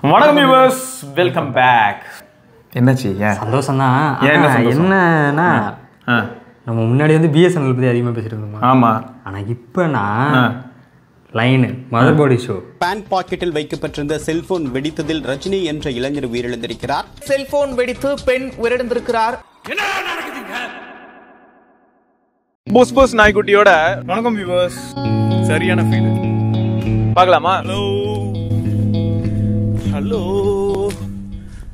வணக்கம் viewers, welcome back. என்னாச்சு? ஏன் சந்தோஷம் தான். என்னன்னா நம்ம முன்னாடி வந்து பிஎஸ்என்எல் பற்றி அதிகமாக பேசிட்டு இருந்தோம். ஆமாம். ஆனால் இப்போ நான் line motherboard show pant பாக்கெட்டில் வைக்கப்பட்டிருந்த செல்போன் வெடித்ததில் ரஜினி என்ற இளைஞர் உயிரிழந்திருக்கிறார். செல்போன் வெடித்து பெண் உயிரிழந்திருக்கிறார். போஸ் போஸ் நாய்க்குட்டியோட வணக்கம் வியூவர்ஸ். சரியான ஃபீல் பார்க்கலாமா? ஹலோ ஹலோ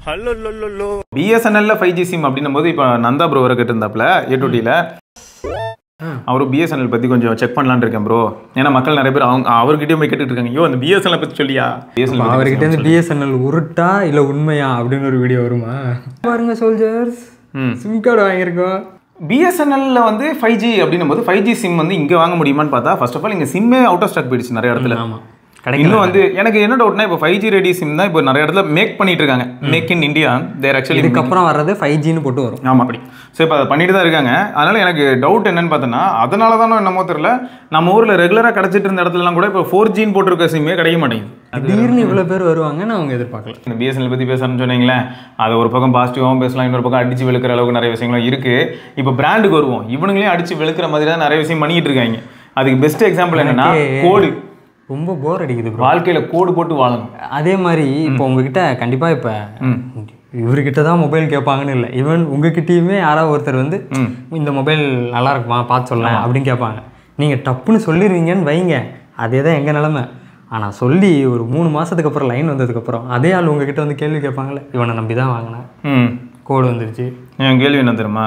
ஹலோ லோ. பிஎஸ்என்எல்ல 5G சிம் அப்படின்னும் போது இப்போ நந்தா ப்ரோ வர கேட்டிருந்தாப்புல ஏ2டியில் அவரு பிஎஸ்என்எல் பற்றி கொஞ்சம் செக் பண்ணலான்னு இருக்கேன் ப்ரோ. ஏன்னா மக்கள் நிறைய பேர் அவர்கிட்டயும் போய் கேட்டுட்டு இருக்காங்க, ஐயோ அந்த பிஎஸ்என்எல் பற்றி சொல்லியா. அவர்கிட்ட இருந்து பிஎஸ்என்எல் உருட்டா இல்லை உண்மையா அப்படின்னு ஒரு வீடியோ வருமா பாருங்க. சோல்ஜர்ஸ் சிம் கார்டு வாங்கியிருக்கோம். பிஎஸ்என்எல்ல வந்து 5G அப்படின்னும் போது 5G சிம் வந்து இங்கே வாங்க முடியுமான்னு பார்த்தா ஃபர்ஸ்ட் ஆஃப் ஆல் இங்கே சிம்மே அவுட் ஆஃப் ஸ்டாக் போயிடுச்சு நிறைய இடத்துல. ஆமாம். இன்னும் வந்து எனக்கு என்ன டவுட்னா, இப்போ 5G ரெடி சிம் தான் இப்போ நிறைய இடத்துல மேக் பண்ணிட்டு இருக்காங்க. Make in India there actually. இதுக்கப்புறம் வர்றது 5Gன்னு போட்டு வரும். ஆமாம், அப்படி. ஸோ இப்போ அதை பண்ணிட்டு தான் இருக்காங்க. அதனால எனக்கு டவுட் என்னன்னு பார்த்தோன்னா, அதனால தானோ என்னமோ தெரியல, நம்ம ஊரில் ரெகுலராக கிடச்சிட்டு இருந்த இடத்துலலாம் கூட இப்போ 4Gன்னு போட்டிருக்க சிம்மே கிடைக்க மாட்டேங்குது. திடீர்னு இவ்வளோ பேர் வருவாங்கன்னு அவங்க எதிர்பார்க்கல. இந்த பிஎஸ்என்எல் பற்றி பேசணும்னு சொன்னீங்களேன், அது ஒரு பக்கம் பாசிட்டிவாகவும் பேசலாம், இன்னொரு பக்கம் அடிச்சு வெளுக்கிற அளவுக்கு நிறைய விஷயங்களும் இருக்குது. இப்போ பிராண்டுக்கு வருவோம், இவனுங்களே அடிச்சு வெளுக்கிற மாதிரி தான் நிறைய விஷயம் பண்ணிக்கிட்டு இருக்காங்க. அதுக்கு பெஸ்ட் எக்ஸாம்பிள் என்னன்னா கோடு. ரொம்ப போர் அடிக்குது. வாழ்க்கையில் கோடு போட்டு வாழணும். அதே மாதிரி இப்போ உங்ககிட்ட கண்டிப்பாக இப்போ இவர்கிட்ட தான் மொபைல் கேட்பாங்கன்னு இல்லை, ஈவன் உங்ககிட்டயுமே யாராவது ஒருத்தர் வந்து இந்த மொபைல் நல்லா இருக்குமா பார்த்து சொல்லலாம் அப்படின்னு கேட்பாங்க. நீங்கள் டப்புன்னு சொல்லிடுவீங்கன்னு வைங்க, அதே தான் எங்கள் நிலமை. ஆனால் சொல்லி ஒரு 3 மாதத்துக்கு அப்புறம் லைன் வந்ததுக்கப்புறம் அதே ஆள் உங்ககிட்ட வந்து கேள்வி கேட்பாங்களே, இவனை நம்பி தான் வாங்கினேன், கோடு வந்துருச்சு. என் கேள்வி என்ன தெரியுமா,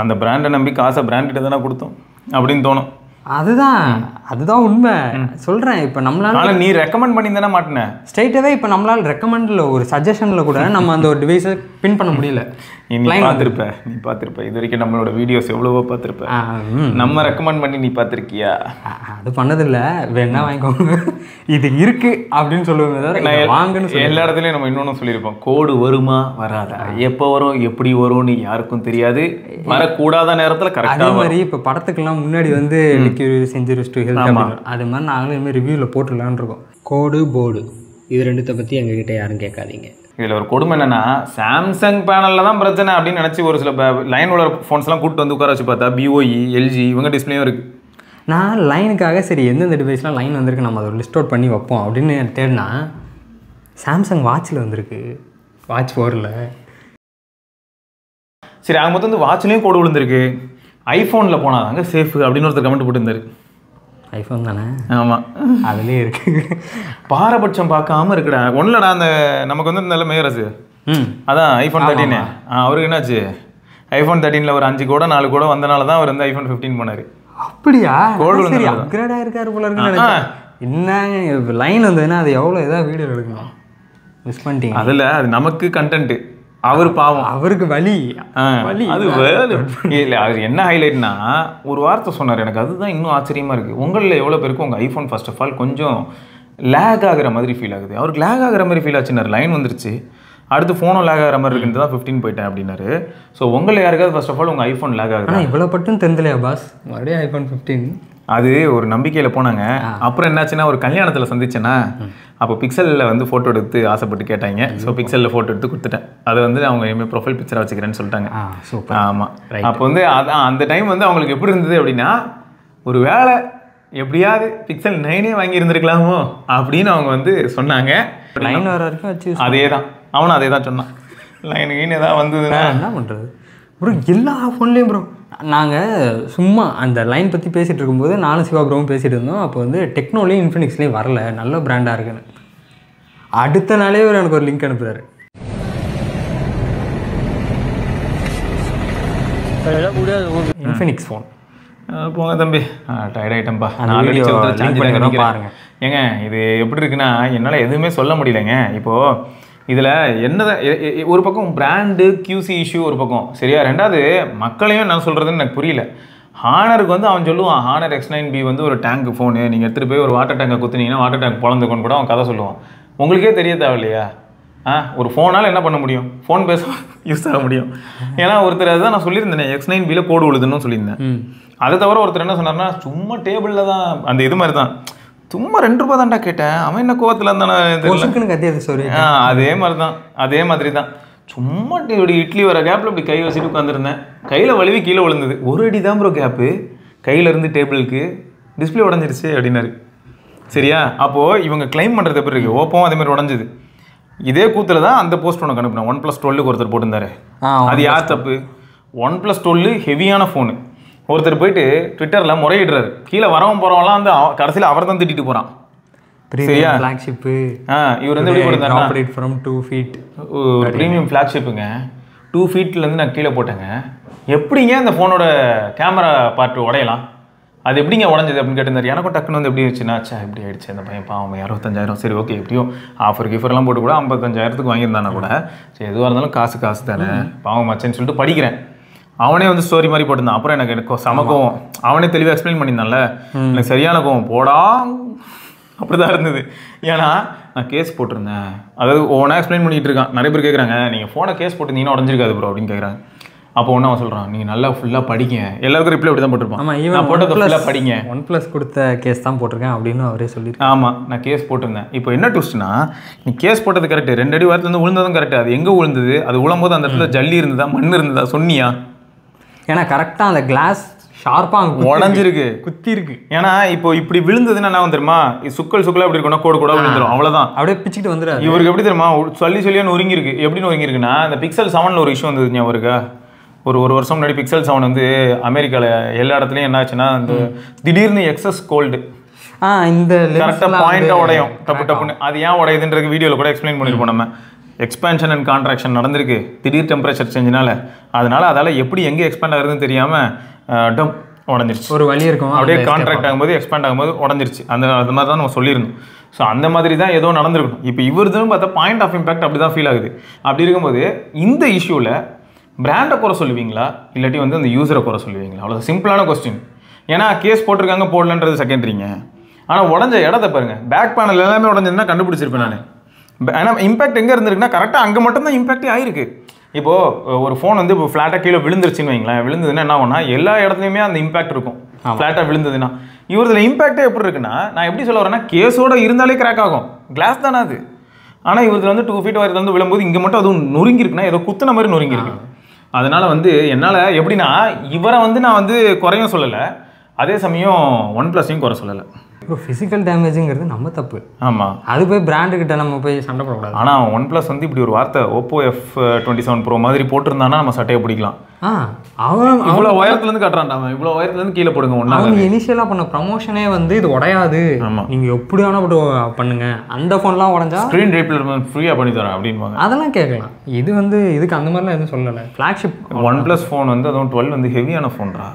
அந்த பிராண்டை நம்பி காசை பிராண்டிட்ட தானே கொடுத்தோம் அப்படின்னு தோணும். அதுதான் உண்மை சொல்கிறேன். இப்போ நம்மளால நீ ரெக்கமெண்ட் பண்ணி தானே மாட்டினேன் ஸ்ட்ரைட்டாகவே. இப்போ நம்மளால் ரெக்கமெண்டில் ஒரு சஜஷனில் கூட நம்ம அந்த ஒரு டிவைஸை பின் பண்ண முடியல. நீ பார்த்துருப்ப இது வரைக்கும் நம்மளோட வீடியோஸ் எவ்வளவோ பார்த்துருப்ப. நம்ம ரெக்கமெண்ட் பண்ணி நீ பார்த்துருக்கியா? அது பண்ணதில்லை. வேணா வாங்கிக்கோங்க, இது இருக்கு அப்படின்னு சொல்லுவாங்க. தவிர வாங்கன்னு எல்லா இடத்துலையும் நம்ம இன்னொன்று சொல்லியிருப்போம், கோடு வருமா வராதா, எப்போ வரும் எப்படி வரும்னு யாருக்கும் தெரியாது, வரக்கூடாத நேரத்தில் கரெக்டாக. அதே மாதிரி இப்போ படத்துக்கெல்லாம் முன்னாடி வந்து செஞ்சுரிஸ் டு ஹெல்த் அது மாதிரி நாங்களும் இதுமாதிரி ரிவ்யூவில் போட்டுடலான் இருக்கோம். கோடு போர்டு இது ரெண்டுத்தை பற்றி எங்ககிட்ட யாரும் கேட்காதீங்க. இதில் ஒரு கொடுமை என்னன்னா, சாம்சங் பேனலில் தான் பிரச்சனை அப்படின்னு நினச்சி ஒரு சில லைன் உள்ள ஃபோன்ஸ்லாம் கூப்பிட்டு வந்து உட்கார வச்சு பார்த்தா BOE LG இவங்க டிஸ்பிளேயும் இருக்குது. நான் லைனுக்காக சரி எந்தெந்த டிவைஸ்லாம் லைன் வந்திருக்கு நம்ம அதை லிஸ்ட் அவுட் பண்ணி வைப்போம் அப்படின்னு தேடினா சாம்சங் வாட்சில் வந்திருக்கு, வாட்ச் 4ல். சரி, அவங்க மொத்தம் வந்து வாட்ச்லேயும் கோடு விழுந்திருக்கு. ஐஃபோனில் போனால் தாங்க சேஃபு அப்படின்னு ஒருத்தர் கமெண்ட் போட்டுருந்தாரு. ஐஃபோன் தானே? ஆமாம், அதுலேயே இருக்குது. பாரபட்சம் பார்க்காம இருக்குடா. ஒன்றுலடா, அந்த நமக்கு வந்து நல்ல மேயரசு அதான் ஐஃபோன் 13. அவருக்கு என்னாச்சு, ஐஃபோன் 13ல் ஒரு 5 கூட 4 கூட வந்தனால தான் அவர் வந்து ஐஃபோன் 15 போனார். அப்படியா? சரி, அப்கிரேட் ஆயிருக்காரு போல இருக்குன்னு என்னங்க லைன் வந்ததுன்னா அது எவ்வளோ ஏதாவது வீடியோ எடுக்கணும், மிஸ் பண்ணிட்டீங்க. அதில் அது நமக்கு கண்டென்ட்டு, அவர் பாவம், அவருக்கு வலி. அது இல்லை, அவர் என்ன ஹைலைட்னா ஒரு வார்த்தை சொன்னார், எனக்கு அதுதான் இன்னும் ஆச்சரியமாக இருக்குது. உங்களில் எவ்வளோ பேருக்கு உங்கள் ஐஃபோன் ஃபர்ஸ்ட் ஆஃப் ஆல் கொஞ்சம் லேக் ஆகிற மாதிரி ஃபீல் ஆகுது. அவருக்கு லேக் ஆகிற மாதிரி ஃபீல் ஆச்சுன்னாரு. லைன் வந்துருச்சு, அடுத்து ஃபோனும் லேக் ஆகிற மாதிரி இருக்குன்னு தான் 15 போயிட்டேன் அப்படின்னாரு. ஸோ உங்களை யாருக்காவது ஃபர்ஸ்ட் ஆஃப் ஆல் உங்கள் ஐஃபோன் லேக் ஆகுது. ஆனால் இவ்வளோ பட்டும் தெரிஞ்சலையா பாஸ், மறுபடியும் ஐஃபோன் 15 அது ஒரு நம்பிக்கையில் போனாங்க. அப்புறம் என்னாச்சுன்னா, ஒரு கல்யாணத்தில் சந்திச்சேன்னா அப்போ பிக்சலில் வந்து ஃபோட்டோ எடுத்து ஆசைப்பட்டு கேட்டாங்க. ஸோ பிக்சலில் ஃபோட்டோ எடுத்து கொடுத்துட்டேன். அதை வந்து அவங்க இனிமேல் ப்ரொஃபைல் பிக்சராக வச்சுக்கிறேன்னு சொல்லிட்டாங்க. சூப்பர். ஆமாம். அப்போ வந்து அதான் அந்த டைம் வந்து அவங்களுக்கு எப்படி இருந்தது அப்படின்னா, ஒரு வேளை எப்படியாவது பிக்சல் 9 வாங்கியிருந்துருக்கலாமோ அப்படின்னு அவங்க வந்து சொன்னாங்க. லைன் வர வரைக்கும் வச்சு அதே தான், அவனும் அதே தான் சொன்னான். லைனுக்குன்னு ஏதாவது வந்ததுன்னா என்ன பண்ணுறது ப்ரோ? எல்லா ஃபோன்லேயும் ப்ரோ நாங்கள் சும்மா அந்த லைன் பற்றி பேசிகிட்டு இருக்கும்போது நானும் சிவா ப்ரோவும் பேசிகிட்டு இருந்தோம். அப்போ வந்து டெக்னோலையும் இன்ஃபினிக்ஸ்லேயும் வரல, நல்ல பிராண்டாக இருக்குன்னு. அடுத்த நாளே எனக்கு ஒரு லிங்க் அனுப்புகிறாரு. இன்ஃபினிக்ஸ் ஃபோன் போங்க தம்பி, டயர்ட் ஆகிட்டம்பா. பாருங்க ஏங்க, இது எப்படி இருக்குன்னா, என்னால் எதுவுமே சொல்ல முடியலைங்க. இப்போது இதில் என்னதான் ஒரு பக்கம் பிராண்டு QC இஷ்யூ ஒரு பக்கம் சரியா, ரெண்டாவது மக்களையும் என்ன சொல்கிறதுன்னு எனக்கு புரியல. ஹானருக்கு வந்து அவன் சொல்லுவான், ஹானர் X9B வந்து ஒரு டேங்க் ஃபோனு, நீங்கள் எடுத்துகிட்டு போய் ஒரு வாட்டர் டேங்கை குத்துனீங்கன்னா வாட்டர் டேங்க் பொழந்துக்கோன்னு கூட அவன் கதை சொல்லுவான். உங்களுக்கே தெரிய தேவையில்லையா? ஒரு ஃபோனால் என்ன பண்ண முடியும், ஃபோன் பேச யூஸ் ஆக முடியும். ஏன்னா ஒருத்தர் அதுதான் நான் சொல்லியிருந்தேன், X9Bயில் கோடு விழுதுன்னு சொல்லியிருந்தேன். அதை தவிர ஒருத்தர் என்ன சொன்னார்னா, சும்மா டேபிளில் தான் அந்த இது மாதிரி தான் சும்மா 2 ரூபா தான்டா கேட்டேன். அவன் என்ன கோவத்தில் இருந்தானே தெரியல. பொசுக்குன்னு கத்தி அது சாரி. அதே மாதிரி தான் சும்மா இப்படி இட்லி வர கேப்பில் இப்படி கை வச்சுட்டு உட்காந்துருந்தேன். கையில் வலிவி கீழே விழுந்தது. 1 அடி தான் ப்ரோ கேப்பு கையிலேருந்து டேபிளுக்கு. டிஸ்பிளே உடஞ்சிருச்சு அப்படின்னாரு. சரியா? அப்போது இவங்க கிளைம் பண்ணுறது எப்படி இருக்குது? ஓப்போவும் அதேமாதிரி உடஞ்சிது. இதே கூத்தில் தான் அந்த போஸ்ட் ஒன்று அனுப்பினேன். OnePlus 12 ஒருத்தர் போட்டிருந்தாரு. அது யார் தப்பு? OnePlus 12 ஹெவியான ஃபோனு. ஒருத்தர் போயிட்டு ட்விட்டரில் முறையிடுறாரு. கீழே வரவன் போகிறவங்களாம் வந்து கடைசியில் அவர் தான் திட்டிட்டு போகிறான். சரியா? ஃப்ளாக்ஷிப்பு. இவர் வந்து எப்படி போட்டாங்க? Operate from 2 feet. ப்ரீமியம் ஃப்ளாக்ஷிப்புங்க. 2 feetலேருந்து நான் கீழே போட்டேங்க. எப்படிங்க அந்த ஃபோனோட கேமரா பார்ட் உடையலாம்? அது எப்படிங்க உடஞ்சது அப்படின்னு கேட்டிருந்தாரு. எனக்கும் டக்குன்னு வந்து எப்படி இருந்துச்சுன்னா, இப்படி ஆயிடுச்சு அந்த பையன் பாவம் 65,000. சரி ஓகே, எப்படியும் ஆஃபர்லாம் போட்டு கூட 55,000க்கு வாங்கியிருந்தானா கூட சரி எதுவாக இருந்தாலும் காசு தானே பாவம் மச்சேன்னு சொல்லிட்டு படிக்கிறேன். அவனே வந்து ஸ்டோரி மாதிரி போட்டிருந்தான். அப்புறம் எனக்கு சமக்கம் அவனே தெளிவாக எக்ஸ்பிளைன் பண்ணியிருந்தான்ல. எனக்கு சரியான கோவம் போடா அப்படிதான் இருந்தது. ஏன்னா நான் கேஸ் போட்டிருந்தேன். அதாவது ஒவ்வொன்றா எக்ஸ்பிளைன் பண்ணிட்டு இருக்கான். நிறைய பேர் கேட்குறாங்க, நீங்கள் ஃபோனை கேஸ் போட்டிருந்தீங்கன்னா உடஞ்சிருக்காது ப்ரோ அப்படின்னு கேட்குறாங்க. அப்போ ஒன்று அவன் சொல்கிறான், நீங்கள் நல்லா ஃபுல்லாக படிங்க. எல்லாருக்கும் ரிப்ளை அப்படி தான் போட்டிருப்பான். ஆமாம், நான் போட்டது ஃபுல்லாக படிங்க. OnePlus கொடுத்த கேஸ் தான் போட்டிருக்கேன் அப்படின்னு அவரே சொல்லியிருக்கேன். ஆமாம், நான் கேஸ் போட்டிருந்தேன். இப்போ என்ன ட்விஸ்ட்னா, நீ கேஸ் போட்டது கரெக்டு, 2 அடி வாரத்துலேருந்து விழுந்ததும் கரெக்டு. அது எங்கே விழுந்தது? அது விழும்போது அந்த இடத்துல ஜல்லி இருந்ததா மண் இருந்ததா சொன்னியா? ஏன்னா கரெக்டாக அந்த கிளாஸ் ஷார்ப்பாக உடஞ்சிருக்கு, குத்தி இருக்கு. ஏன்னா இப்போ இப்படி விழுந்ததுன்னா என்ன தெரியுமா? சுக்கல் அப்படி இருக்கணும், கோடு கூட விழுந்துடும், அவ்வளோதான். அப்படியே பிச்சுக்கிட்டு வந்துடும். இவருக்கு எப்படி தெரியுமா? சொல்லியே நொறுங்கி இருக்கு. எப்படி நொறுங்கி இருக்குன்னா, இந்த Pixel 7 ஒரு இஷ்யூ வந்தது ஞாபகா? ஒரு வருஷம் முன்னாடி Pixel 7 வந்து அமெரிக்காவில் எல்லா இடத்துலையும் என்ன ஆச்சுன்னா, இந்த திடீர்னு எக்ஸஸ் கோல்டு இந்த கரெக்டாக பாயிண்டாக உடையும் டப்புன்னு. அது ஏன் உடையுதுன்றது வீடியோவில் கூட எக்ஸ்பிளைன் பண்ணியிருப்போம் நம்ம. எக்ஸ்பேன்ஷன் அண்ட் கான்ட்ராக்ஷன் நடந்திருக்கு திடீர் டெம்பரேச்சர் சேஞ்சினால. அதால் எப்படி எங்கே எக்ஸ்பேண்ட் ஆகுதுன்னு தெரியாமல் உடஞ்சிருச்சு. ஒரு வழி இருக்கும், அப்படியே கான்ட்ராக்ட் ஆகும்போது எக்ஸ்பேண்ட் ஆகும்போது உடஞ்சிருச்சு. அந்த மாதிரி தான் நம்ம சொல்லியிருந்தோம். ஸோ அந்த மாதிரி தான் ஏதோ நடந்திருக்கும். இப்போ இவருதுன்னு பார்த்தா பாயிண்ட் ஆஃப் இம்பாக்ட் அப்படி தான் ஃபீல் ஆகுது. அப்படி இருக்கும்போது இந்த இஷ்யூவில் பிராண்டை குறை சொல்லுவீங்களா, இல்லாட்டி வந்து அந்த யூஸரை குறை சொல்லுவீங்களா? அவ்வளோ சிம்பிளான கொஸ்டின். ஏன்னா கேஸ் போட்டிருக்காங்க போடலன்றது செகண்டரிங்க. ஆனால் உடஞ்ச இடத்த பாருங்க, பேக் பேனல் எல்லாமே உடஞ்சதுன்னா கண்டுபிடிச்சிருப்பேன் நான். ஏன்னா இம்பாக்ட் எங்கே இருந்திருக்குன்னா கரெக்டாக அங்கே மட்டும்தான் இம்பாக்டே ஆயிருக்கு. இப்போது ஒரு ஃபோன் வந்து இப்போ ஃப்ளாட்டாக கீழே விழுந்துருச்சுன்னு வைங்களேன். விழுந்ததுன்னா என்ன ஆகும்னா எல்லா இடத்துலையுமே அந்த இம்பாக்ட் இருக்கும். ஃப்ளாட்டாக விழுந்ததுன்னா இவரதில் இம்பாக்டே எப்படி இருக்குன்னா, நான் எப்படி சொல்ல வரேன்னா, கேஸோட இருந்தாலே கிராக் ஆகும், கிளாஸ் தானே அது. ஆனால் இவரதில் வந்து 2 feet வந்து விழும்போது இங்கே மட்டும் அதுவும் நொறுங்கிருக்குன்னா ஏதோ குத்துன மாதிரி நொறுங்கிருக்கு. அதனால் வந்து என்னால் எப்படின்னா, இவரை வந்து நான் வந்து குறையும் சொல்லலை, அதே சமயம் OnePlus-ஐயும் குறை சொல்லலை. இப்போ ஃபிசிக்கல் டேமேஜுங்கிறது நம்ம தப்பு. ஆமாம், அது போய் பிராண்டுக்கிட்ட நம்ம போய் சண்டை போடக்கூடாது. ஆனால் OnePlus வந்து இப்படி ஒரு வார்த்தை Oppo F27 Pro மாதிரி போட்டிருந்தானா நம்ம சட்டையை பிடிக்கலாம். அவன் இவ்வளோ உயரத்துலேருந்து காட்டுறான்டா, அவன் இவ்வளோ உயரத்துலேருந்து கீழே போடுங்க. அவங்க இனிஷியலாக பண்ண ப்ரமோஷனே வந்து இது உடையாது, நீங்கள் எப்படி வேணா போட்டு பண்ணுங்க, அந்த ஃபோன்லாம் உடஞ்சா ஸ்க்ரீன் ரீப்ளேஸ்மெண்ட் ஃப்ரீயாக பண்ணி தரேன் அப்படின்வாங்க. அதெல்லாம் கேட்கலாம். இது வந்து இதுக்கு அந்த மாதிரிலாம் எதுவும் சொல்லலை. ஃப்ளாக்ஷிப் OnePlus ஃபோன் வந்து அதுவும் 12 வந்து ஹெவியான ஃபோன்ரா.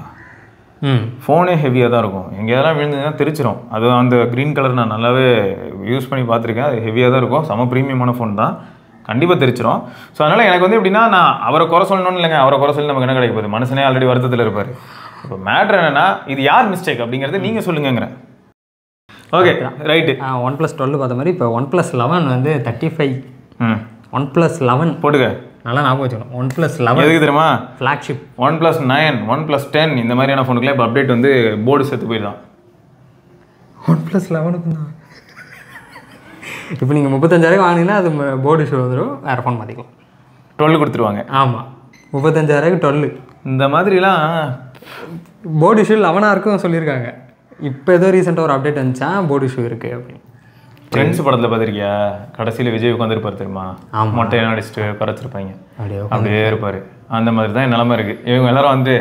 ஃபோனே ஹெவியாக தான் இருக்கும். எங்கேயெல்லாம் விழுந்ததுன்னா தெரிச்சிடும். அது அந்த க்ரீன் கலர் நான் நல்லாவே யூஸ் பண்ணி பார்த்துருக்கேன். அது ஹெவியாக தான் இருக்கும். செம ப்ரீமியமான ஃபோன் தான், கண்டிப்பாக தெரிச்சிடும். ஸோ அதனால் எனக்கு வந்து எப்படின்னா, நான் அவரை குறை சொல்லணும்னு இல்லைங்க. அவரை குறை சொல்லி நமக்கு என்ன கிடைக்க போகுது? மனுஷனே ஆல்ரெடி வருத்தத்தில் இருப்பார். இப்போ மேட்ரு என்னென்னா, இது யார் மிஸ்டேக் அப்படிங்கிறது நீங்கள் சொல்லுங்கிறேன். Okay right. OnePlus 12 பார்த்த மாதிரி இப்போ OnePlus 11 வந்து 35. OnePlus 11 போட்டுக்க, நல்லா ஞாபகம் வச்சுக்கணும். OnePlus 11 எதுக்கு தெரியுமா? ஃப்ளாக்ஷிப். OnePlus 9, OnePlus 10 இந்த மாதிரியான ஃபோனுக்குலாம் இப்போ அப்டேட் வந்து போர்டு சேர்த்து போயிடலாம். OnePlus 11க்கு தான் இப்போ நீங்கள் 35,000 வாங்கினீங்கன்னா அது போர்டு இஷ்யூ வந்துடும், வேறு ஃபோன் மாற்றிக்கலாம். 12 கொடுத்துருவாங்க. ஆமாம், 35,000 12. இந்த மாதிரிலாம் போர்டு இஷ்யூ 11 இருக்கும் சொல்லியிருக்காங்க. இப்போ ஏதோ ரீசெண்டாக ஒரு அப்டேட் வந்துச்சா போர்டு இஷ்யூ இருக்குது அப்படின்னு. ஃப்ரெண்ட்ஸ் படத்தில் பார்த்துருக்கியா? கடைசியில் விஜய் உட்காந்துருப்பார் தெரியுமா? மொட்டையெல்லாம் அடிச்சுட்டு குறைச்சிருப்பாங்க, அப்படியே இருப்பார். அந்த மாதிரி தான் நிலமை இருக்குது. இவங்க எல்லாரும் வந்து,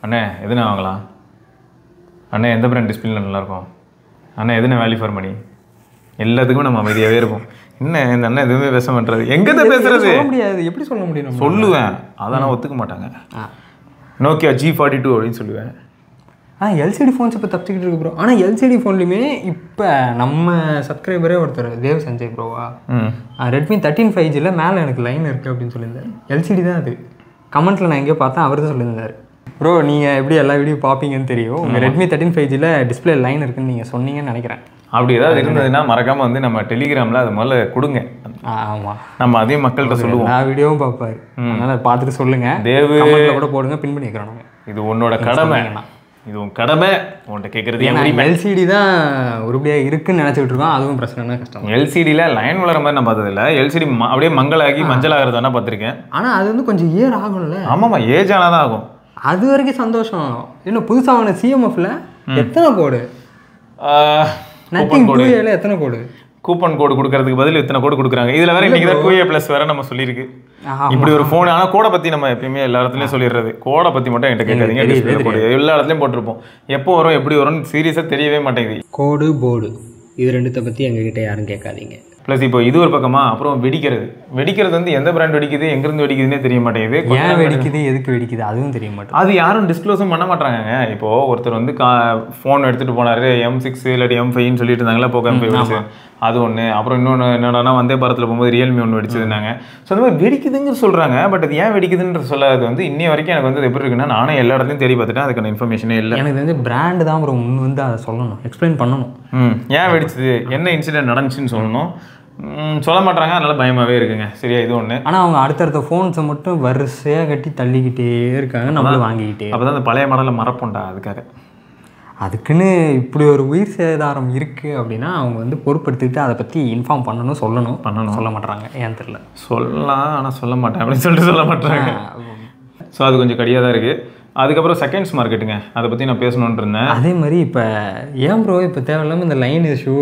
அண்ணே எதுனா வாங்கலாம், அண்ணே எந்த பிராண்ட் டிஸ்பிளே நல்லாயிருக்கும், அண்ணே எதுனா வேல்யூ ஃபார் மணி, எல்லாத்துக்கும் நம்ம அமைதியாகவே இருப்போம். என்ன இந்த அண்ணன் எதுவுமே பேச மாட்டாரு. எங்கதான் பேசுறது? சொல்ல முடியாது. எப்படி சொல்ல முடியும்? சொல்லுவேன், அதெல்லாம் ஒத்துக்க மாட்டாங்க. Nokia G42 அப்படின்னு சொல்லுவேன். எல்சிடி ஃபோன்ஸ் இப்போ தப்பிச்சுக்கிட்டு இருக்கு ப்ரோ. ஆனால் எல்சிடி ஃபோன்லையுமே இப்போ நம்ம சப்ஸ்கிரைபரே ஒருத்தர் தேவ் சஞ்சய் ப்ரோவா, Redmi 13 5Gல மேலே எனக்கு லைன் இருக்குது அப்படின்னு சொல்லியிருந்தார். எல்சிடி தான் அது. கமெண்ட்டில் நான் எங்கேயோ பார்த்தேன், அவர் தான் சொல்லியிருந்தார். ப்ரோ நீங்கள் எப்படி எல்லா வீடியோ பார்ப்பீங்கன்னு தெரியும், உங்கள் Redmi 13 5Gல டிஸ்பிளே லைன் இருக்குன்னு நீங்கள் சொன்னீங்கன்னு நினைக்கிறேன். அப்படி ஏதாவது இருந்ததுன்னா மறக்காமல் வந்து நம்ம டெலிகிராமில் அது முதல்ல கொடுங்க. ஆமாம், நம்ம அதையும் மக்கள்கிட்ட சொல்லுவோம். எல்லா வீடியோவும் பார்ப்பாரு, அதனால் பார்த்துட்டு சொல்லுங்கள். தேவ் கமெண்ட்டில் கூட போடுங்க, பின் பண்ணி வைக்கிறோம். இது உன்னோட கடமை. இது உன் கடமை உன்கிட்ட கேட்குறது. ஏன்னா எல்சிடி தான் உருப்படியாக இருக்குன்னு நினச்சிக்கிட்டு இருக்கோம். அதுவும் பிரச்சனைனா கஷ்டம். எல்சிடியில் லைன் வளர மாதிரி நான் பார்த்ததில்ல. எல்சிடி அப்படியே மங்களாகி மஞ்சள் ஆகிறது வேணா பார்த்துருக்கேன். ஆனால் அது வந்து கொஞ்சம் இயர் ஆகும்ல. ஆமாம்மா, ஏஜ் ஆனால் தான் ஆகும். அது வரைக்கும் சந்தோஷம். இன்னும் புதுசாக வாங்கின சிஎம்எஃப்ல எத்தனை கோடு, நத்திங் 2Aல எத்தனை கோடு, கூப்பன் கோடு கொடுக்கறதுக்கு பதில் இத்தனை கோடு கொடுக்குறாங்க. இதில் வேற இன்னைக்கு தான் 2A+ வேற நம்ம சொல்லியிருக்கு. இப்படி ஒரு ஃபோன். ஆனால் கோடை பற்றி நம்ம எப்பயுமே எல்லா இடத்துலையும் சொல்லிடுறது. கோடை பற்றி மட்டும் என்கிட்ட கேட்காதீங்க. டிஸ்பிளே கோடு எல்லா இடத்துலையும் போட்டிருப்போம். எப்போ வரும் எப்படி வரும்னு சீரியஸாக தெரியவே மாட்டேங்குது. கோடு போர்டு இது ரெண்டுத்தை பற்றி எங்ககிட்ட யாரும் கேட்காதீங்க. ப்ளஸ் இப்போ இது ஒரு பக்கமா, அப்புறம் வெடிக்கிறது வந்து எந்த பிராண்ட் வெடிக்குது, எங்கேருந்து வெடிக்குதுன்னே தெரிய மாட்டேங்குது. ஏன் வெடிக்குது, எதுக்கு வெடிக்குது அதுவும் தெரிய மாட்டேங்குது. அது யாரும் டிஸ்க்ளோஸும் பண்ண மாட்டாங்க. இப்போ ஒருத்தர் வந்து ஃபோன் எடுத்துகிட்டு போனார், M6 இல்லாட்டி M5ன்னு சொல்லிட்டு இருந்தாங்களா, போக்கோ M5 வெடிச்சு அது ஒன்று. அப்புறம் இன்னொன்று என்னன்னா, வந்தே பாரத்தில் போகும்போது ரியல்மி ஒன்று வெடிச்சதுனாங்க. ஸோ அந்த மாதிரி வெடிக்குதுங்கிற சொல்கிறாங்க. பட் அது ஏன் வெடிக்குதுன்ற சொல்லாது வந்து இன்னி வரைக்கும் எனக்கு வந்து எப்படி இருக்குன்னா, நானே எல்லா இடத்துலையும் தேடி பார்த்துட்டேன், அதுக்கான இன்ஃபர்மேஷனே இல்லை. எனக்கு வந்து பிராண்டு தான் அப்புறம் முன் வந்து அதை சொல்லணும், எக்ஸ்பிளைன் பண்ணணும். ஏன் வெடிச்சது, என்ன இன்சிடென்ட் நடந்துச்சுன்னு சொல்லணும். சொல்ல மாட்டாங்க. அதனால பயமாகவே இருக்குங்க. சரியா, இது ஒன்று. ஆனால் அவங்க அடுத்தடுத்த ஃபோன்ஸை மட்டும் வரிசையாக கட்டி தள்ளிக்கிட்டே இருக்காங்க, நம்மளும் வாங்கிக்கிட்டே. அப்போ தான் அந்த பழைய மாடலை மறப்போண்டா. அதுக்குன்னு இப்படி ஒரு உயிர் சேதாரம் இருக்குது அப்படின்னா அவங்க வந்து பொறுப்படுத்திட்டு அதை பற்றி இன்ஃபார்ம் பண்ணணும், சொல்லணும். சொல்ல மாட்டாங்க. ஏன் தெரியல. சொல்லலாம் ஆனால் சொல்ல மாட்டேன் அப்படின்னு சொல்லிட்டு சொல்ல மாட்டாங்க. ஸோ அது கொஞ்சம் கடியாக தான் இருக்குது. அதுக்கப்புறம் செகண்ட்ஸ் மார்க்கெட்டுங்க, அதை பற்றி நான் பேசணுன்ட்டு இருந்தேன். அதே மாதிரி இப்போ ஏன் ப்ரோ இப்போ தேவையில்லாமல் இந்த லைன் இஷ்யூ,